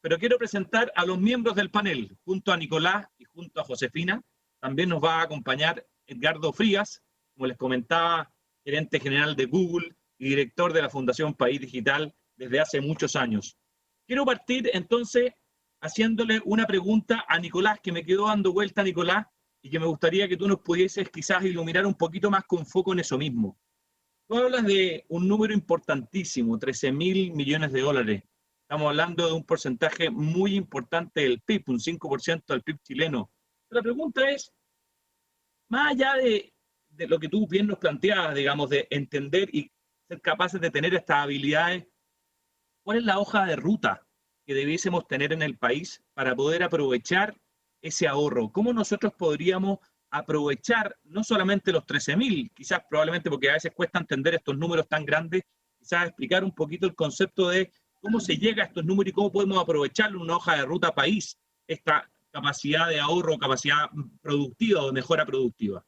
Pero quiero presentar a los miembros del panel. Junto a Nicolás y junto a Josefina, también nos va a acompañar Edgardo Frías, como les comentaba, gerente general de Google y director de la Fundación País Digital desde hace muchos años. Quiero partir entonces haciéndole una pregunta a Nicolás, que me quedó dando vuelta, Nicolás, y que me gustaría que tú nos pudieses quizás iluminar un poquito más con foco en eso mismo. Tú hablas de un número importantísimo, 13.000 millones de dólares. Estamos hablando de un porcentaje muy importante del PIB, un 5% del PIB chileno. La pregunta es, más allá de lo que tú bien nos planteabas, digamos, de entender y ser capaces de tener estas habilidades, ¿cuál es la hoja de ruta que debiésemos tener en el país para poder aprovechar ese ahorro? ¿Cómo nosotros podríamos aprovechar no solamente los 13.000, quizás probablemente porque a veces cuesta entender estos números tan grandes, quizás explicar un poquito el concepto de cómo se llega a estos números y cómo podemos aprovechar en una hoja de ruta país esta capacidad de ahorro, capacidad productiva o de mejora productiva?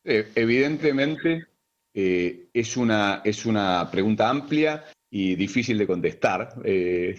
Evidentemente es una pregunta amplia y difícil de contestar.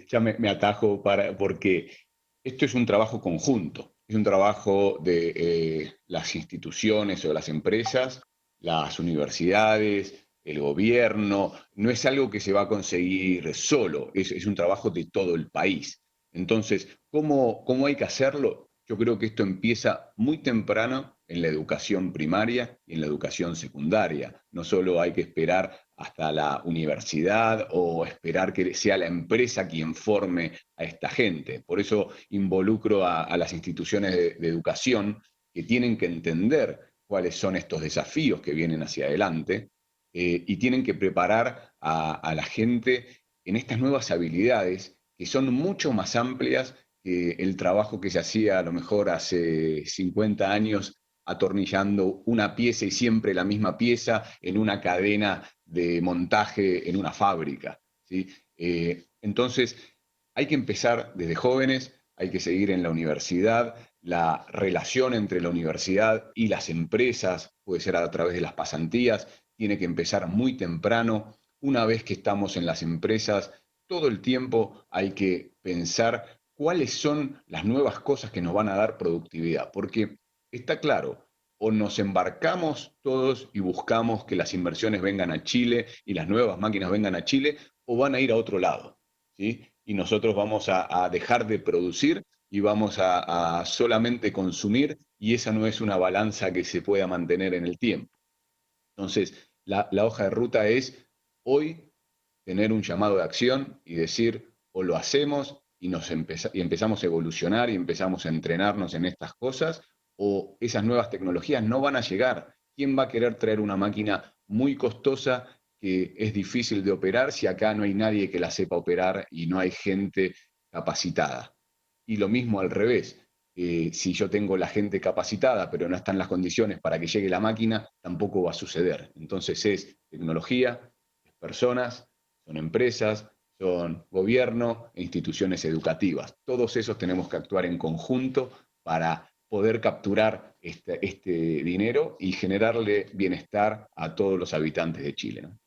Ya me atajo porque esto es un trabajo conjunto, es un trabajo de las instituciones o las empresas, las universidades, el gobierno. No es algo que se va a conseguir solo, es un trabajo de todo el país. Entonces, ¿cómo hay que hacerlo? Yo creo que esto empieza muy temprano en la educación primaria y en la educación secundaria. No solo hay que esperar hasta la universidad o esperar que sea la empresa quien forme a esta gente. Por eso involucro a las instituciones de educación que tienen que entender cuáles son estos desafíos que vienen hacia adelante y tienen que preparar a la gente en estas nuevas habilidades que son mucho más amplias que el trabajo que se hacía a lo mejor hace 50 años atornillando una pieza y siempre la misma pieza en una cadena de montaje en una fábrica, ¿sí? Entonces, hay que empezar desde jóvenes, hay que seguir en la universidad, la relación entre la universidad y las empresas, puede ser a través de las pasantías, tiene que empezar muy temprano. Una vez que estamos en las empresas, todo el tiempo hay que pensar cuáles son las nuevas cosas que nos van a dar productividad, porque está claro, o nos embarcamos todos y buscamos que las inversiones vengan a Chile y las nuevas máquinas vengan a Chile, o van a ir a otro lado, ¿sí? Y nosotros vamos a dejar de producir y vamos a solamente consumir, y esa no es una balanza que se pueda mantener en el tiempo. Entonces, la hoja de ruta es hoy tener un llamado de acción y decir, o lo hacemos y empezamos a evolucionar y empezamos a entrenarnos en estas cosas, o esas nuevas tecnologías no van a llegar. ¿Quién va a querer traer una máquina muy costosa que es difícil de operar si acá no hay nadie que la sepa operar y no hay gente capacitada? Y lo mismo al revés. Si yo tengo la gente capacitada, pero no están las condiciones para que llegue la máquina, tampoco va a suceder. Entonces es tecnología, es personas, son empresas, son gobierno e instituciones educativas. Todos esos tenemos que actuar en conjunto para poder capturar este dinero y generarle bienestar a todos los habitantes de Chile, ¿no?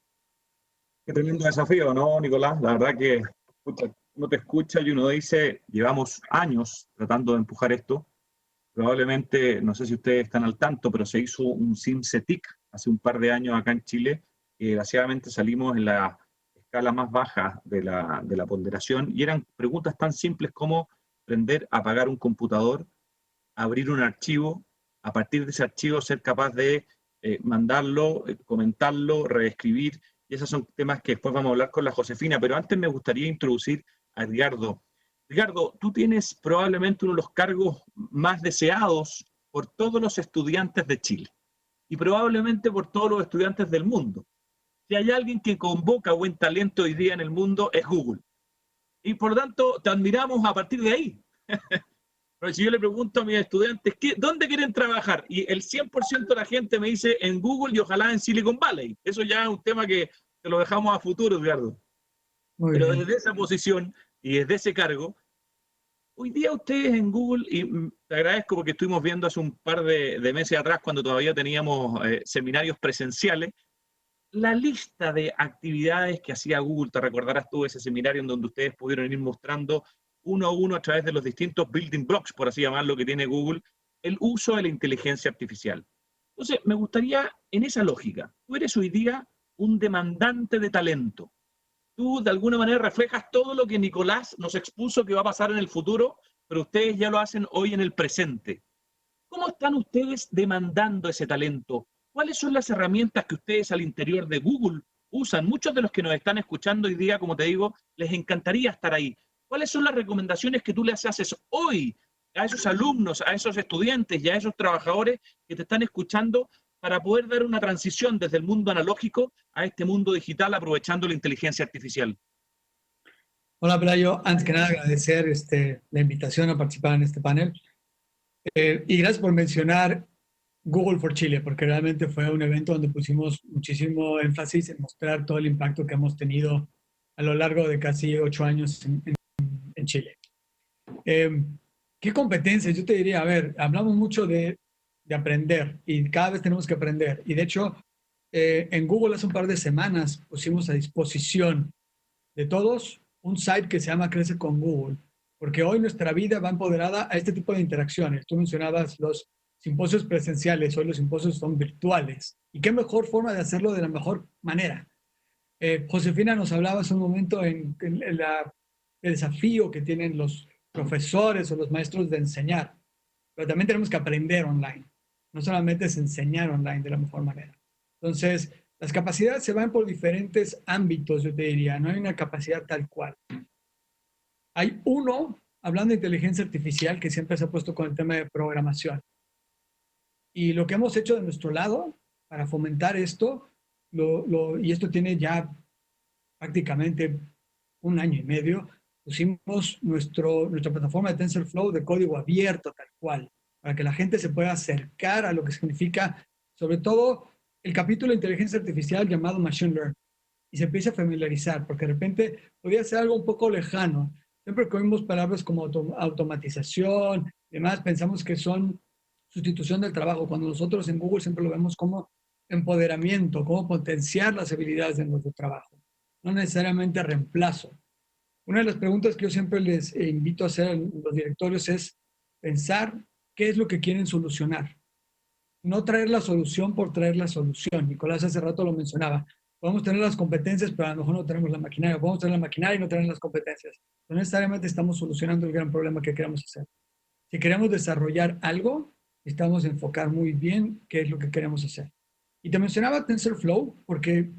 Qué tremendo desafío, ¿no, Nicolás? La verdad que uno te escucha y uno dice, llevamos años tratando de empujar esto. Probablemente, no sé si ustedes están al tanto, pero se hizo un CIMSETIC hace un par de años acá en Chile, y desgraciadamente salimos en la escala más baja de la ponderación, y eran preguntas tan simples como aprender a apagar un computador, abrir un archivo, a partir de ese archivo ser capaz de mandarlo, comentarlo, reescribir, y esos son temas que después vamos a hablar con la Josefina, pero antes me gustaría introducir a Edgardo. Edgardo, tú tienes probablemente uno de los cargos más deseados por todos los estudiantes de Chile y probablemente por todos los estudiantes del mundo. Si hay alguien que convoca buen talento hoy día en el mundo, es Google. Y por lo tanto, te admiramos a partir de ahí. Pero si yo le pregunto a mis estudiantes, ¿dónde quieren trabajar? Y el 100% de la gente me dice en Google y ojalá en Silicon Valley. Eso ya es un tema que lo dejamos a futuro, Edgardo. Pero desde esa posición y desde ese cargo, hoy día ustedes en Google, y te agradezco porque estuvimos viendo hace un par de meses atrás cuando todavía teníamos seminarios presenciales, la lista de actividades que hacía Google, te recordarás tú ese seminario en donde ustedes pudieron ir mostrando uno a uno a través de los distintos building blocks, por así llamarlo, que tiene Google, el uso de la inteligencia artificial. Entonces, me gustaría, en esa lógica, tú eres hoy día un demandante de talento. Tú, de alguna manera, reflejas todo lo que Nicolás nos expuso que va a pasar en el futuro, pero ustedes ya lo hacen hoy en el presente. ¿Cómo están ustedes demandando ese talento? ¿Cuáles son las herramientas que ustedes al interior de Google usan? Muchos de los que nos están escuchando hoy día, como te digo, les encantaría estar ahí. ¿Cuáles son las recomendaciones que tú les haces hoy a esos alumnos, a esos estudiantes y a esos trabajadores que te están escuchando para poder dar una transición desde el mundo analógico a este mundo digital aprovechando la inteligencia artificial? Hola, Pelayo. Antes que nada, agradecer la invitación a participar en este panel. Y gracias por mencionar Google for Chile, porque realmente fue un evento donde pusimos muchísimo énfasis en mostrar todo el impacto que hemos tenido a lo largo de casi 8 años en Chile. ¿Qué competencias? Yo te diría, a ver, hablamos mucho de aprender y cada vez tenemos que aprender. Y de hecho, en Google hace un par de semanas pusimos a disposición de todos un site que se llama Crece con Google, porque hoy nuestra vida va empoderada a este tipo de interacciones. Tú mencionabas los simposios presenciales, hoy los simposios son virtuales. ¿Y qué mejor forma de hacerlo de la mejor manera? Josefina nos hablaba hace un momento en el desafío que tienen los profesores o los maestros de enseñar. pero también tenemos que aprender online. No solamente es enseñar online de la mejor manera. Entonces, las capacidades se van por diferentes ámbitos, yo te diría. No hay una capacidad tal cual. Hay uno, hablando de inteligencia artificial, que siempre se ha puesto con el tema de programación. Y lo que hemos hecho de nuestro lado para fomentar esto, y esto tiene ya prácticamente 1 año y medio, pusimos nuestra plataforma de TensorFlow de código abierto tal cual, para que la gente se pueda acercar a lo que significa, sobre todo, el capítulo de inteligencia artificial llamado Machine Learning, y se empieza a familiarizar, porque de repente podría ser algo un poco lejano. Siempre que oímos palabras como automatización y demás, pensamos que son sustitución del trabajo, cuando nosotros en Google siempre lo vemos como empoderamiento, como potenciar las habilidades de nuestro trabajo, no necesariamente reemplazo. Una de las preguntas que yo siempre les invito a hacer a los directorios es pensar qué es lo que quieren solucionar. No traer la solución por traer la solución. Nicolás hace rato lo mencionaba. Podemos tener las competencias, pero a lo mejor no tenemos la maquinaria. Podemos tener la maquinaria y no tener las competencias. No necesariamente estamos solucionando el gran problema que queremos hacer. Si queremos desarrollar algo, necesitamos enfocar muy bien qué es lo que queremos hacer. Y te mencionaba TensorFlow porque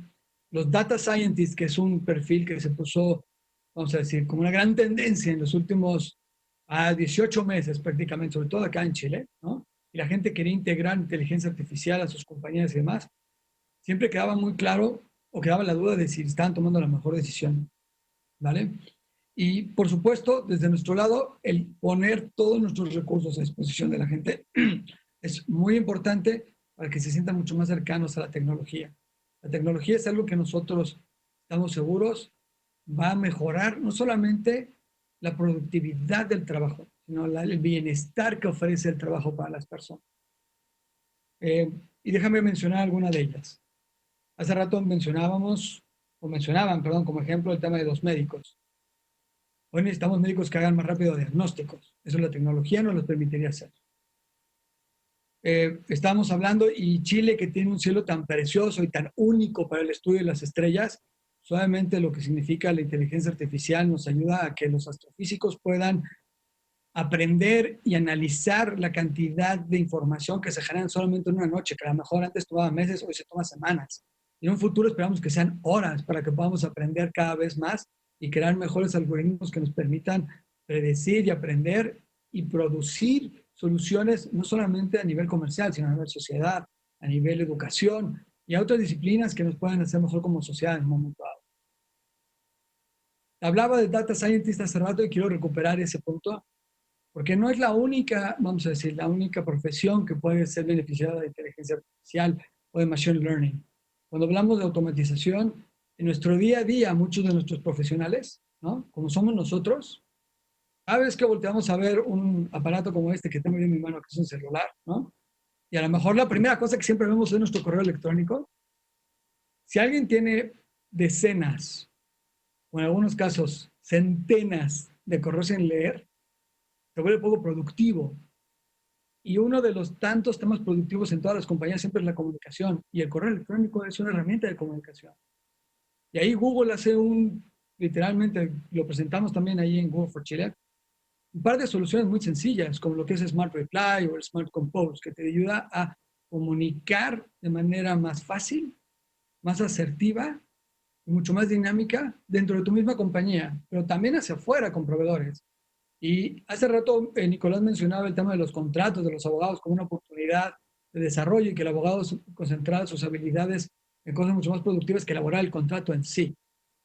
los data scientists, que es un perfil que se puso, vamos a decir, como una gran tendencia en los últimos 18 meses prácticamente, sobre todo acá en Chile, ¿no? Y la gente quería integrar inteligencia artificial a sus compañías y demás, siempre quedaba muy claro o quedaba la duda de si estaban tomando la mejor decisión, ¿vale? Y por supuesto, desde nuestro lado, el poner todos nuestros recursos a disposición de la gente es muy importante para que se sientan mucho más cercanos a la tecnología. La tecnología es algo que nosotros estamos seguros va a mejorar no solamente la productividad del trabajo, sino el bienestar que ofrece el trabajo para las personas. Y déjame mencionar alguna de ellas. Hace rato mencionaban, como ejemplo, el tema de los médicos. Hoy necesitamos médicos que hagan más rápido diagnósticos. Eso la tecnología nos lo permitiría hacer. Estábamos hablando, y Chile, que tiene un cielo tan precioso y tan único para el estudio de las estrellas, suavemente lo que significa la inteligencia artificial nos ayuda a que los astrofísicos puedan aprender y analizar la cantidad de información que se genera solamente en una noche, que a lo mejor antes tomaba meses, hoy se toma semanas. Y en un futuro esperamos que sean horas para que podamos aprender cada vez más y crear mejores algoritmos que nos permitan predecir y aprender y producir soluciones no solamente a nivel comercial, sino a nivel sociedad, a nivel educación y a otras disciplinas que nos puedan hacer mejor como sociedad en un momento dado. Hablaba de data scientist hace rato y quiero recuperar ese punto, porque no es la única, vamos a decir, la única profesión que puede ser beneficiada de inteligencia artificial o de machine learning. Cuando hablamos de automatización, en nuestro día a día, muchos de nuestros profesionales, ¿no? Como somos nosotros, cada vez que volteamos a ver un aparato como este que tengo yo en mi mano, que es un celular, ¿no? Y a lo mejor la primera cosa que siempre vemos es nuestro correo electrónico. Si alguien tiene decenas, o en algunos casos centenas de correos sin leer, se vuelve poco productivo. Y uno de los tantos temas productivos en todas las compañías siempre es la comunicación. Y el correo electrónico es una herramienta de comunicación. Y ahí Google hace literalmente, lo presentamos también ahí en Google for Chile, un par de soluciones muy sencillas, como lo que es Smart Reply o el Smart Compose, que te ayuda a comunicar de manera más fácil, más asertiva y mucho más dinámica dentro de tu misma compañía, pero también hacia afuera con proveedores. Y hace rato Nicolás mencionaba el tema de los contratos de los abogados como una oportunidad de desarrollo y que el abogado concentrara sus habilidades en cosas mucho más productivas que elaborar el contrato en sí,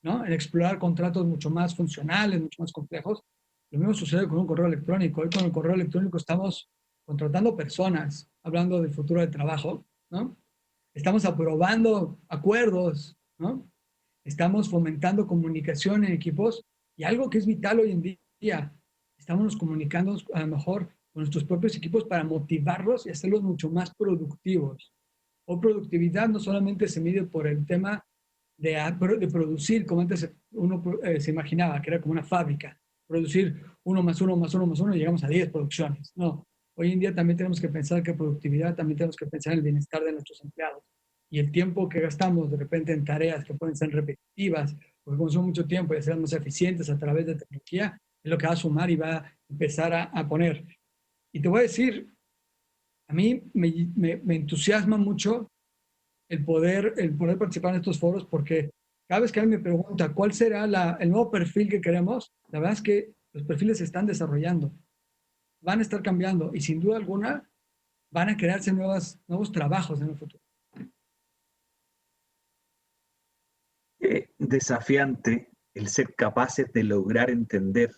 ¿no? En explorar contratos mucho más funcionales, mucho más complejos. Lo mismo sucede con un correo electrónico. Hoy con el correo electrónico estamos contratando personas, hablando del futuro del trabajo, ¿no? Estamos aprobando acuerdos, ¿no? Estamos fomentando comunicación en equipos y algo que es vital hoy en día, estamos comunicando a lo mejor con nuestros propios equipos para motivarlos y hacerlos mucho más productivos. O productividad no solamente se mide por el tema de producir, como antes uno se imaginaba, que era como una fábrica, producir 1 más 1 más 1 más 1 y llegamos a 10 producciones. No, hoy en día también tenemos que pensar que productividad, también tenemos que pensar en el bienestar de nuestros empleados. Y el tiempo que gastamos de repente en tareas que pueden ser repetitivas, porque consumen mucho tiempo y ser más eficientes a través de tecnología, es lo que va a sumar y va a empezar a poner Y te voy a decir, a mí me entusiasma mucho el poder participar en estos foros, porque cada vez que alguien me pregunta cuál será el nuevo perfil que queremos, la verdad es que los perfiles se están desarrollando, van a estar cambiando y sin duda alguna van a crearse nuevos trabajos en el futuro. Desafiante el ser capaces de lograr entender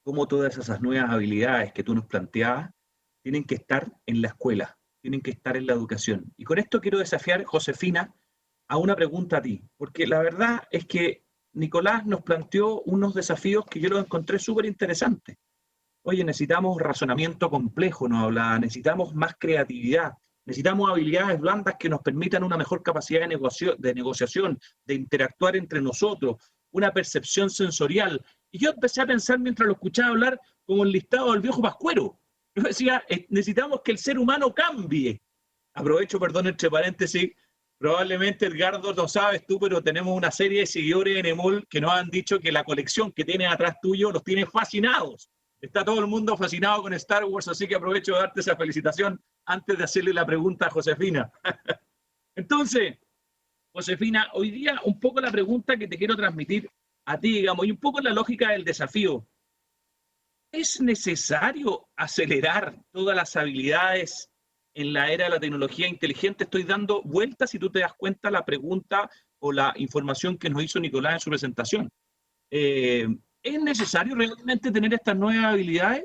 cómo todas esas nuevas habilidades que tú nos planteabas tienen que estar en la escuela, tienen que estar en la educación. Y con esto quiero desafiar, Josefina, a una pregunta a ti, porque la verdad es que Nicolás nos planteó unos desafíos que yo los encontré súper interesantes. Oye, necesitamos razonamiento complejo, nos hablaba, necesitamos más creatividad, necesitamos habilidades blandas que nos permitan una mejor capacidad de negociación, de interactuar entre nosotros, una percepción sensorial. Y yo empecé a pensar mientras lo escuchaba hablar como el listado del viejo Pascuero. Yo decía, necesitamos que el ser humano cambie. Aprovecho, perdón, entre paréntesis, probablemente Edgardo no sabes tú, pero tenemos una serie de seguidores en EMOL que nos han dicho que la colección que tienes atrás tuyo los tiene fascinados. Está todo el mundo fascinado con Star Wars, así que aprovecho de darte esa felicitación antes de hacerle la pregunta a Josefina. Entonces, Josefina, hoy día un poco la pregunta que te quiero transmitir a ti, digamos, y un poco la lógica del desafío. ¿Es necesario acelerar todas las habilidades en la era de la tecnología inteligente? Estoy dando vueltas, si tú te das cuenta, la pregunta o la información que nos hizo Nicolás en su presentación. ¿Es necesario realmente tener estas nuevas habilidades?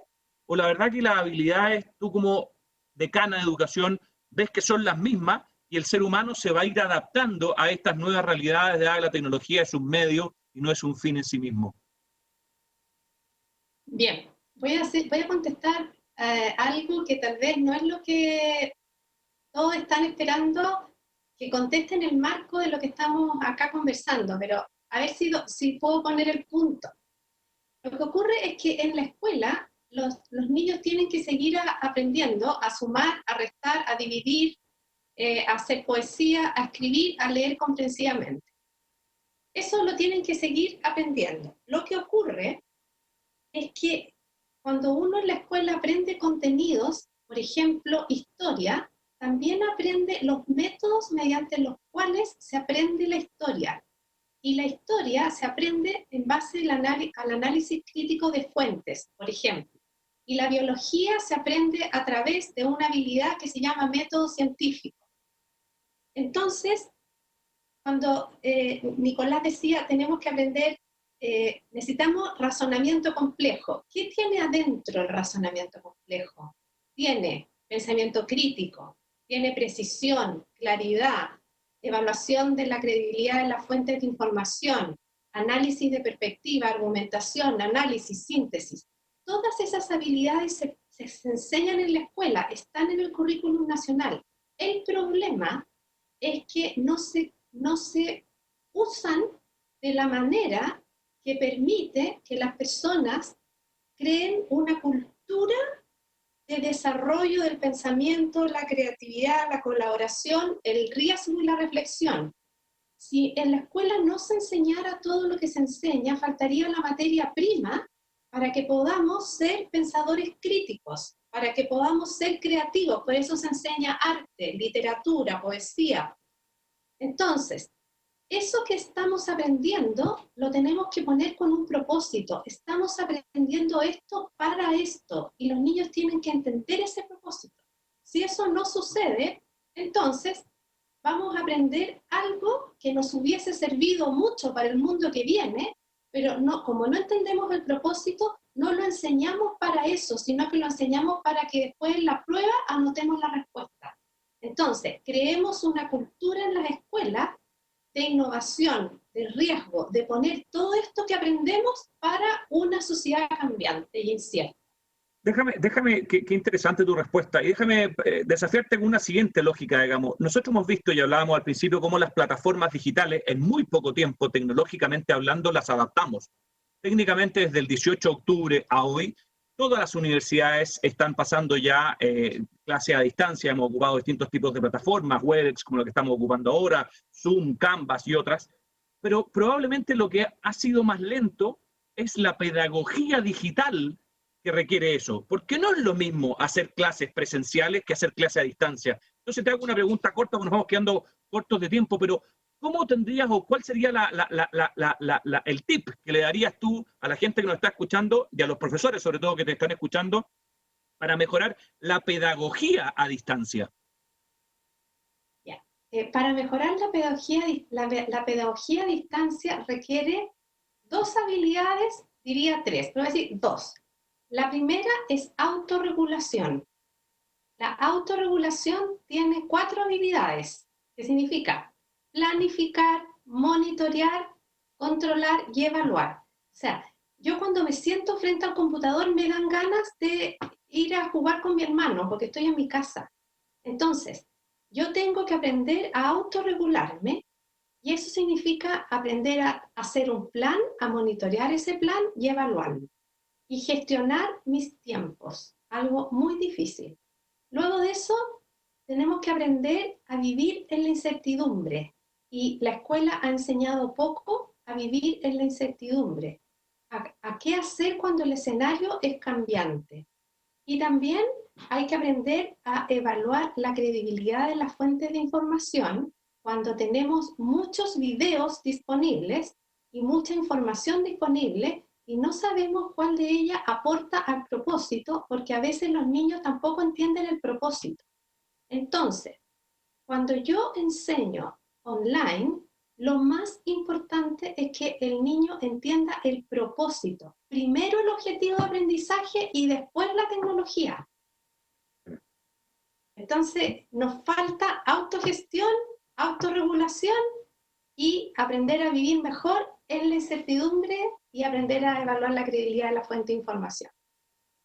¿O la verdad que las habilidades, tú como decana de educación, ves que son las mismas y el ser humano se va a ir adaptando a estas nuevas realidades de la tecnología es un medio y no es un fin en sí mismo? Bien, voy a contestar algo que tal vez no es lo que todos están esperando que conteste en el marco de lo que estamos acá conversando, pero a ver si puedo poner el punto. Lo que ocurre es que en la escuela los niños tienen que seguir aprendiendo a sumar, a restar, a dividir, a hacer poesía, a escribir, a leer comprensivamente. Eso lo tienen que seguir aprendiendo. Lo que ocurre es que cuando uno en la escuela aprende contenidos, por ejemplo, historia, también aprende los métodos mediante los cuales se aprende la historia. Y la historia se aprende en base al análisis crítico de fuentes, por ejemplo. Y la biología se aprende a través de una habilidad que se llama método científico. Entonces, cuando Nicolás decía, tenemos que aprender, necesitamos razonamiento complejo. ¿Qué tiene adentro el razonamiento complejo? Tiene pensamiento crítico, tiene precisión, claridad, evaluación de la credibilidad de las fuentes de información, análisis de perspectiva, argumentación, análisis, síntesis. Todas esas habilidades se enseñan en la escuela, están en el currículum nacional. El problema es que no se usan de la manera que permite que las personas creen una cultura de desarrollo del pensamiento, la creatividad, la colaboración, el riesgo y la reflexión. Si en la escuela no se enseñara todo lo que se enseña, faltaría la materia prima para que podamos ser pensadores críticos, para que podamos ser creativos. Por eso se enseña arte, literatura, poesía. Entonces, eso que estamos aprendiendo lo tenemos que poner con un propósito. Estamos aprendiendo esto para esto y los niños tienen que entender ese propósito. Si eso no sucede, entonces vamos a aprender algo que nos hubiese servido mucho para el mundo que viene, pero no, como no entendemos el propósito, no lo enseñamos para eso, sino que lo enseñamos para que después en la prueba anotemos la respuesta. Entonces, creemos una cultura en las escuelas de innovación, de riesgo, de poner todo esto que aprendemos para una sociedad cambiante y incierta. Déjame, qué interesante tu respuesta, y déjame desafiarte con una siguiente lógica, digamos. Nosotros hemos visto, y hablábamos al principio, cómo las plataformas digitales, en muy poco tiempo, tecnológicamente hablando, las adaptamos. Técnicamente, desde el 18 de octubre a hoy, todas las universidades están pasando ya clases a distancia, hemos ocupado distintos tipos de plataformas, WebEx, como lo que estamos ocupando ahora, Zoom, Canvas y otras, pero probablemente lo que ha sido más lento es la pedagogía digital que requiere eso, porque no es lo mismo hacer clases presenciales que hacer clases a distancia. Entonces te hago una pregunta corta, porque nos vamos quedando cortos de tiempo, pero ¿cómo tendrías o cuál sería el tip que le darías tú a la gente que nos está escuchando y a los profesores, sobre todo, que te están escuchando, para mejorar la pedagogía a distancia? Para mejorar la pedagogía a distancia requiere dos habilidades, diría tres, pero voy a decir dos. La primera es autorregulación. La autorregulación tiene 4 habilidades, que significa planificar, monitorear, controlar y evaluar. O sea, yo cuando me siento frente al computador me dan ganas de ir a jugar con mi hermano porque estoy en mi casa. Entonces, yo tengo que aprender a autorregularme y eso significa aprender a hacer un plan, a monitorear ese plan y evaluarlo. Y gestionar mis tiempos, algo muy difícil. Luego de eso, tenemos que aprender a vivir en la incertidumbre. Y la escuela ha enseñado poco a vivir en la incertidumbre. A qué hacer cuando el escenario es cambiante. Y también hay que aprender a evaluar la credibilidad de las fuentes de información cuando tenemos muchos videos disponibles y mucha información disponible y no sabemos cuál de ella aporta al propósito, porque a veces los niños tampoco entienden el propósito. Entonces, cuando yo enseño online, lo más importante es que el niño entienda el propósito. Primero el objetivo de aprendizaje y después la tecnología. Entonces, nos falta autogestión, autorregulación y aprender a vivir mejor en la incertidumbre y aprender a evaluar la credibilidad de la fuente de información.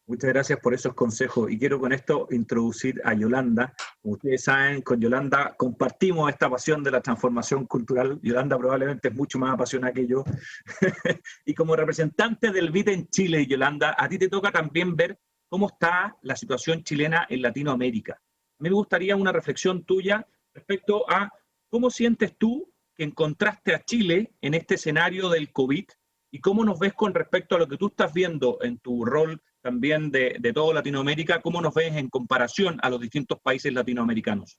Muchas gracias por esos consejos y quiero con esto introducir a Yolanda. Como ustedes saben, con Yolanda compartimos esta pasión de la transformación cultural. Yolanda probablemente es mucho más apasionada que yo. Y como representante del BIT en Chile, Yolanda, a ti te toca también ver cómo está la situación chilena en Latinoamérica. A mí me gustaría una reflexión tuya respecto a cómo sientes tú que encontraste a Chile en este escenario del COVID y cómo nos ves con respecto a lo que tú estás viendo en tu rol también de toda Latinoamérica, cómo nos ves en comparación a los distintos países latinoamericanos.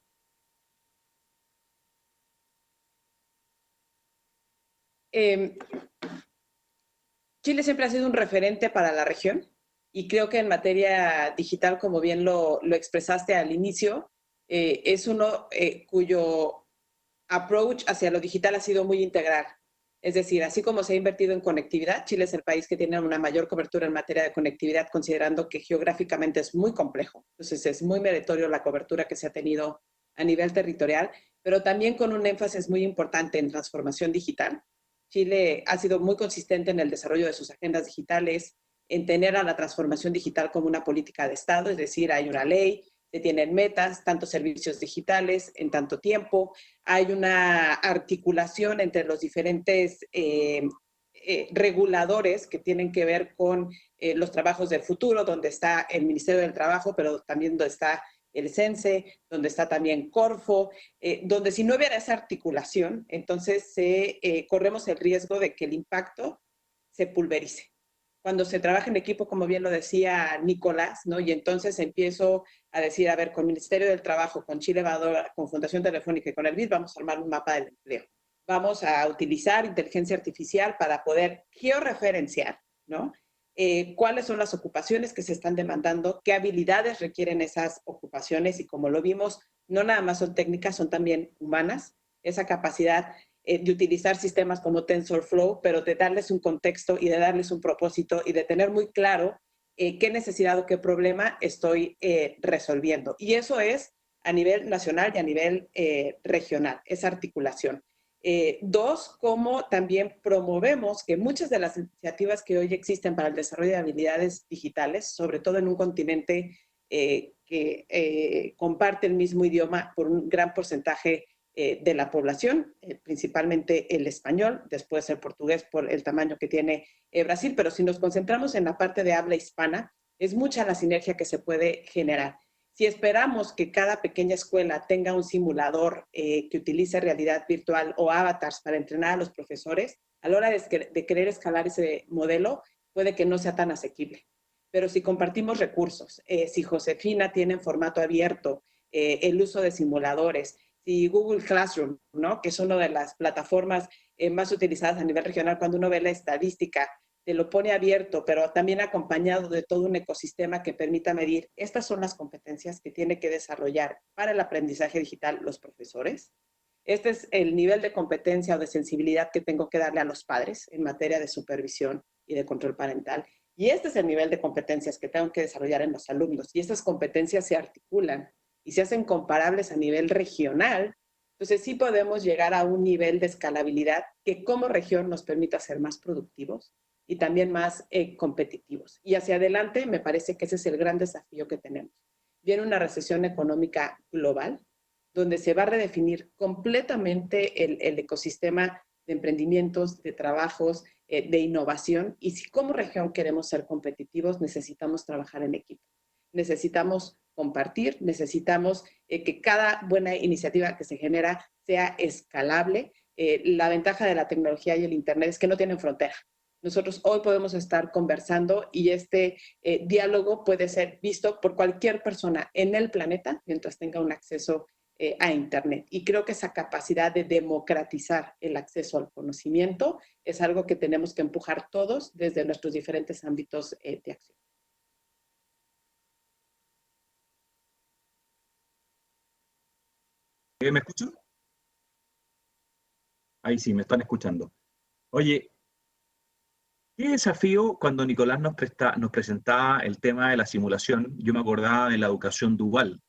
Chile siempre ha sido un referente para la región y creo que en materia digital, como bien lo expresaste al inicio, es uno cuyo approach hacia lo digital ha sido muy integral. Es decir, así como se ha invertido en conectividad, Chile es el país que tiene una mayor cobertura en materia de conectividad, considerando que geográficamente es muy complejo. Entonces, es muy meritorio la cobertura que se ha tenido a nivel territorial, pero también con un énfasis muy importante en transformación digital. Chile ha sido muy consistente en el desarrollo de sus agendas digitales, en tener a la transformación digital como una política de Estado, es decir, hay una ley, se tienen metas, tantos servicios digitales en tanto tiempo, hay una articulación entre los diferentes reguladores que tienen que ver con los trabajos del futuro, donde está el Ministerio del Trabajo, pero también donde está el CENSE, donde está también Corfo, donde si no hubiera esa articulación, entonces corremos el riesgo de que el impacto se pulverice. Cuando se trabaja en equipo, como bien lo decía Nicolás, ¿no? Y entonces empiezo a decir, a ver, con el Ministerio del Trabajo, con Chile Evadora, con Fundación Telefónica y con el BID, vamos a armar un mapa del empleo. Vamos a utilizar inteligencia artificial para poder georreferenciar, ¿no? Cuáles son las ocupaciones que se están demandando, qué habilidades requieren esas ocupaciones y como lo vimos, no nada más son técnicas, son también humanas, esa capacidad de utilizar sistemas como TensorFlow, pero de darles un contexto y de darles un propósito y de tener muy claro qué necesidad o qué problema estoy resolviendo. Y eso es a nivel nacional y a nivel regional, esa articulación. Dos, cómo también promovemos que muchas de las iniciativas que hoy existen para el desarrollo de habilidades digitales, sobre todo en un continente que comparte el mismo idioma por un gran porcentaje de la población, principalmente el español, después el portugués por el tamaño que tiene Brasil, pero si nos concentramos en la parte de habla hispana, es mucha la sinergia que se puede generar. Si esperamos que cada pequeña escuela tenga un simulador que utilice realidad virtual o avatars para entrenar a los profesores, a la hora de querer escalar ese modelo, puede que no sea tan asequible. pero si compartimos recursos, si Josefina tiene en formato abierto el uso de simuladores, si Google Classroom, ¿no?, que es una de las plataformas más utilizadas a nivel regional, cuando uno ve la estadística, te lo pone abierto, pero también acompañado de todo un ecosistema que permita medir. Estas son las competencias que tienen que desarrollar para el aprendizaje digital los profesores. Este es el nivel de competencia o de sensibilidad que tengo que darle a los padres en materia de supervisión y de control parental. Y este es el nivel de competencias que tengo que desarrollar en los alumnos. Y estas competencias se articulan y se hacen comparables a nivel regional. Entonces sí podemos llegar a un nivel de escalabilidad que como región nos permita ser más productivos y también más competitivos. Y hacia adelante me parece que ese es el gran desafío que tenemos. Viene una recesión económica global, donde se va a redefinir completamente el ecosistema de emprendimientos, de trabajos, de innovación, y si como región queremos ser competitivos, necesitamos trabajar en equipo. Necesitamos compartir, necesitamos que cada buena iniciativa que se genera sea escalable. La ventaja de la tecnología y el Internet es que no tienen frontera. Nosotros hoy podemos estar conversando y este diálogo puede ser visto por cualquier persona en el planeta mientras tenga un acceso a Internet. Y creo que esa capacidad de democratizar el acceso al conocimiento es algo que tenemos que empujar todos desde nuestros diferentes ámbitos de acción. ¿Me escuchan? Ahí sí, me están escuchando. Oye, qué desafío cuando Nicolás nos presentaba el tema de la simulación. Yo me acordaba de la educación dual.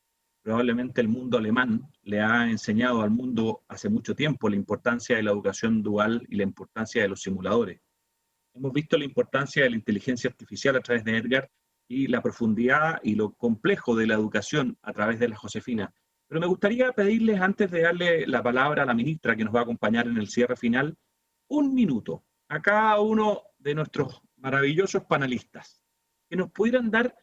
Probablemente el mundo alemán le ha enseñado al mundo hace mucho tiempo la importancia de la educación dual y la importancia de los simuladores. Hemos visto la importancia de la inteligencia artificial a través de Edgar y la profundidad y lo complejo de la educación a través de la Josefina. Pero me gustaría pedirles, antes de darle la palabra a la ministra que nos va a acompañar en el cierre final, un minuto a cada uno de nuestros maravillosos panelistas, que nos pudieran dar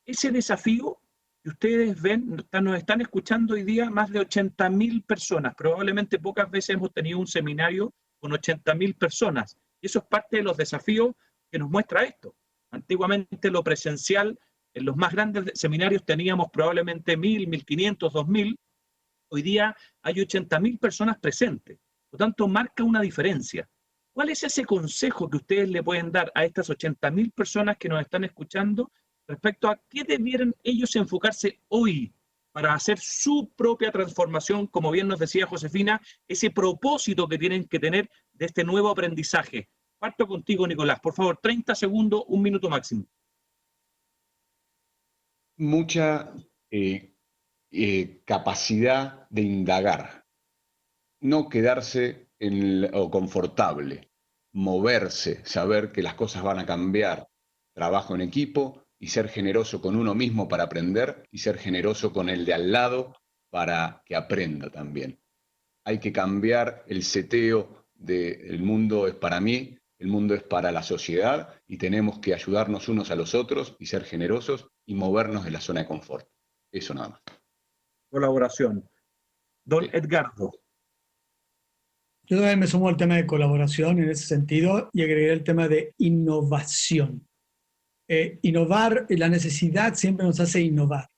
ese desafío que ustedes ven. Nos están escuchando hoy día más de 80.000 personas. Probablemente pocas veces hemos tenido un seminario con 80.000 personas. Y eso es parte de los desafíos que nos muestra esto. Antiguamente lo presencial, en los más grandes seminarios teníamos probablemente 1.000, 1.500, 2.000. Hoy día hay 80.000 personas presentes. Por lo tanto, marca una diferencia. ¿Cuál es ese consejo que ustedes le pueden dar a estas 80.000 personas que nos están escuchando respecto a qué debieran ellos enfocarse hoy para hacer su propia transformación, como bien nos decía Josefina, ese propósito que tienen que tener de este nuevo aprendizaje? Parto contigo, Nicolás. Por favor, 30 segundos, un minuto máximo. Mucha capacidad de indagar, no quedarse o confortable, moverse, saber que las cosas van a cambiar, trabajo en equipo y ser generoso con uno mismo para aprender y ser generoso con el de al lado para que aprenda también. Hay que cambiar el seteo de el mundo es para mí, el mundo es para la sociedad y tenemos que ayudarnos unos a los otros y ser generosos y movernos de la zona de confort. Eso nada más. Colaboración. Don Sí. Edgardo. Yo también me sumo al tema de colaboración en ese sentido y agregué el tema de innovación. Innovar, la necesidad siempre nos hace innovar.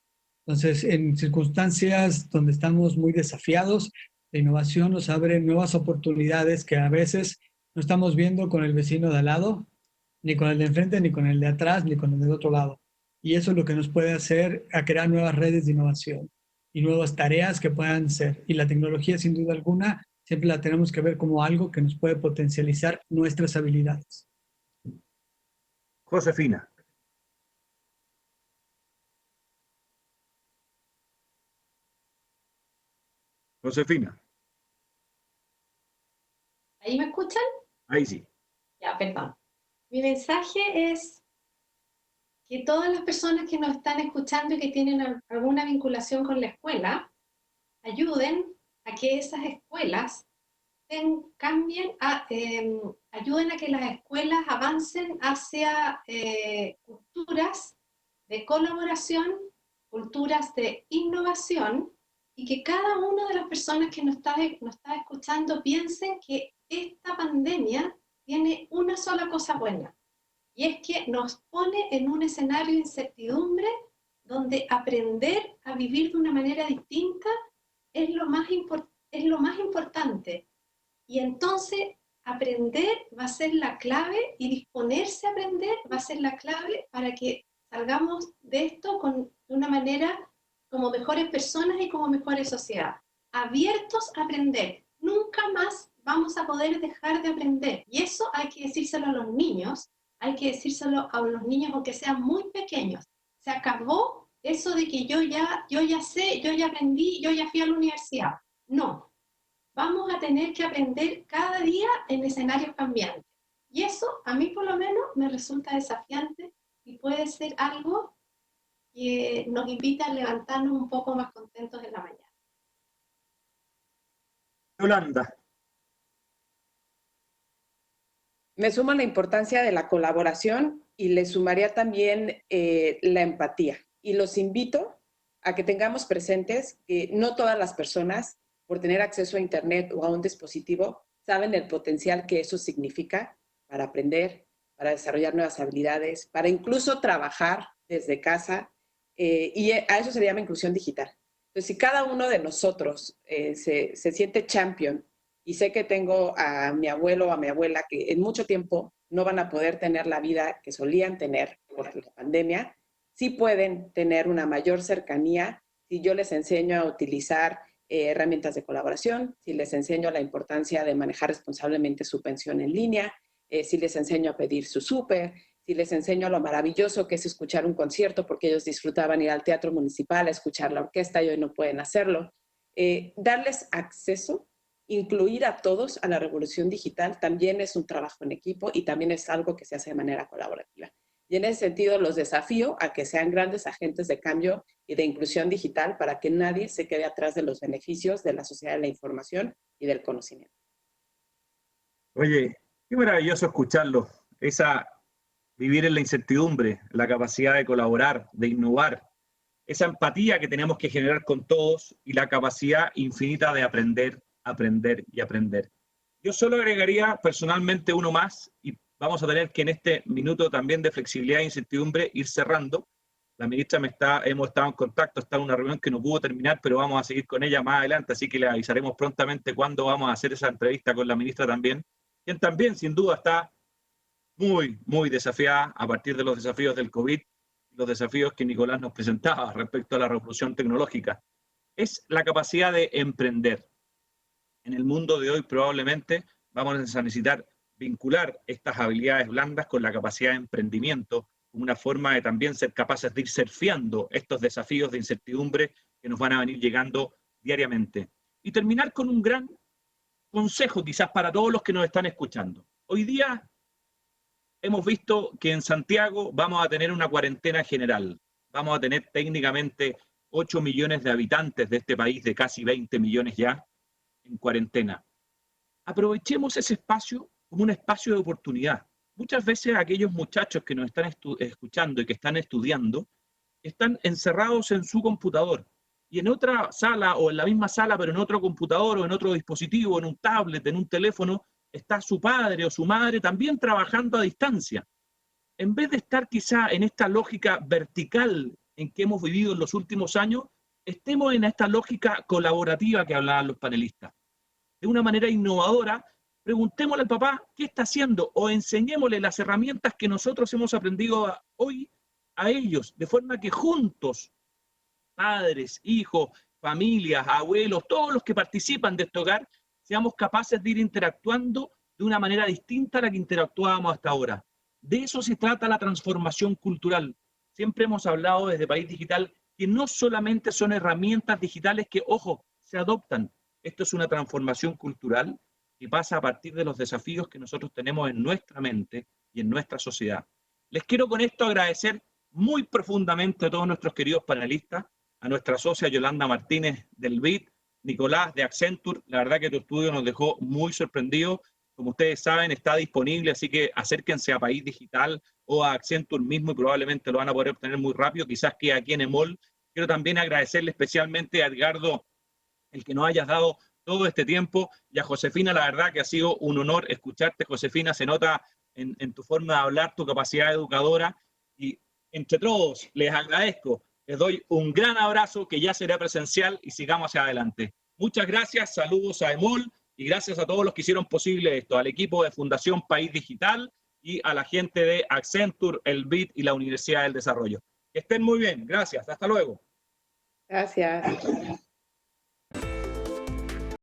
Entonces, en circunstancias donde estamos muy desafiados, la innovación nos abre nuevas oportunidades que a veces no estamos viendo con el vecino de al lado, ni con el de enfrente, ni con el de atrás, ni con el del otro lado. Y eso es lo que nos puede hacer a crear nuevas redes de innovación y nuevas tareas que puedan ser. Y la tecnología, sin duda alguna, siempre la tenemos que ver como algo que nos puede potencializar nuestras habilidades. Josefina. Josefina. ¿Ahí me escuchan? Ahí sí. Ya, perdón. Mi mensaje es que todas las personas que nos están escuchando y que tienen alguna vinculación con la escuela, ayuden a que esas escuelas cambien, ayuden a que las escuelas avancen hacia culturas de colaboración, culturas de innovación, y que cada una de las personas que nos está escuchando piensen que esta pandemia tiene una sola cosa buena, Y es que nos pone en un escenario de incertidumbre donde aprender a vivir de una manera distinta es lo más importante. Y entonces aprender va a ser la clave y disponerse a aprender va a ser la clave para que salgamos de esto de una manera como mejores personas y como mejores sociedades. Abiertos a aprender. Nunca más vamos a poder dejar de aprender. Y eso hay que decírselo a los niños, hay que decírselo a los niños aunque sean muy pequeños. Se acabó eso de que yo ya sé, yo ya aprendí, yo ya fui a la universidad. No. Vamos a tener que aprender cada día en escenarios cambiantes. Y eso, a mí por lo menos, me resulta desafiante y puede ser algo que nos invita a levantarnos un poco más contentos en la mañana. Yolanda. Me suma la importancia de la colaboración y le sumaría también la empatía. Y los invito a que tengamos presentes que no todas las personas, por tener acceso a Internet o a un dispositivo, saben el potencial que eso significa para aprender, para desarrollar nuevas habilidades, para incluso trabajar desde casa, y a eso se llama inclusión digital. Entonces, si cada uno de nosotros se siente champion, y sé que tengo a mi abuelo o a mi abuela que en mucho tiempo no van a poder tener la vida que solían tener por la pandemia, sí pueden tener una mayor cercanía si yo les enseño a utilizar herramientas de colaboración, si les enseño la importancia de manejar responsablemente su pensión en línea, si les enseño a pedir su súper, si les enseño lo maravilloso que es escuchar un concierto, porque ellos disfrutaban ir al teatro municipal a escuchar la orquesta y hoy no pueden hacerlo. Darles acceso, incluir a todos a la revolución digital también es un trabajo en equipo y también es algo que se hace de manera colaborativa. Y en ese sentido los desafío a que sean grandes agentes de cambio y de inclusión digital para que nadie se quede atrás de los beneficios de la sociedad de la información y del conocimiento. Oye, qué maravilloso escucharlo. Vivir en la incertidumbre, la capacidad de colaborar, de innovar, esa empatía que tenemos que generar con todos y la capacidad infinita de aprender, aprender y aprender. Yo solo agregaría personalmente uno más y vamos a tener que en este minuto también de flexibilidad e incertidumbre ir cerrando. La ministra hemos estado en contacto, está en una reunión que no pudo terminar, pero vamos a seguir con ella más adelante, así que le avisaremos prontamente cuándo vamos a hacer esa entrevista con la ministra también, quien también sin duda está muy, muy desafiada a partir de los desafíos del COVID, los desafíos que Nicolás nos presentaba respecto a la revolución tecnológica. Es la capacidad de emprender. En el mundo de hoy probablemente vamos a necesitar vincular estas habilidades blandas con la capacidad de emprendimiento, como una forma de también ser capaces de ir surfeando estos desafíos de incertidumbre que nos van a venir llegando diariamente. Y terminar con un gran consejo quizás para todos los que nos están escuchando. Hoy día hemos visto que en Santiago vamos a tener una cuarentena general. Vamos a tener técnicamente 8 millones de habitantes de este país, de casi 20 millones ya, en cuarentena. Aprovechemos ese espacio como un espacio de oportunidad. Muchas veces aquellos muchachos que nos están escuchando y que están estudiando, están encerrados en su computador y en otra sala o en la misma sala, pero en otro computador o en otro dispositivo, en un tablet, en un teléfono, está su padre o su madre también trabajando a distancia. En vez de estar quizá en esta lógica vertical en que hemos vivido en los últimos años, estemos en esta lógica colaborativa que hablaban los panelistas. De una manera innovadora, preguntémosle al papá qué está haciendo o enseñémosle las herramientas que nosotros hemos aprendido hoy a ellos, de forma que juntos, padres, hijos, familias, abuelos, todos los que participan de este hogar, seamos capaces de ir interactuando de una manera distinta a la que interactuábamos hasta ahora. De eso se trata la transformación cultural. Siempre hemos hablado desde País Digital que no solamente son herramientas digitales que, ojo, se adoptan. Esto es una transformación cultural que pasa a partir de los desafíos que nosotros tenemos en nuestra mente y en nuestra sociedad. Les quiero con esto agradecer muy profundamente a todos nuestros queridos panelistas, a nuestra socia Yolanda Martínez del BID, Nicolás de Accenture. La verdad que tu estudio nos dejó muy sorprendidos. Como ustedes saben, está disponible, así que acérquense a País Digital o a Accenture mismo y probablemente lo van a poder obtener muy rápido, quizás que aquí en EMOL. Quiero también agradecerle especialmente a Edgardo el que nos hayas dado todo este tiempo, y a Josefina, la verdad que ha sido un honor escucharte, Josefina. Se nota en tu forma de hablar, tu capacidad educadora, y entre todos les agradezco. Les doy un gran abrazo que ya será presencial y sigamos hacia adelante. Muchas gracias, saludos a EMOL y gracias a todos los que hicieron posible esto, al equipo de Fundación País Digital y a la gente de Accenture, el BID y la Universidad del Desarrollo. Que estén muy bien, gracias, hasta luego. Gracias.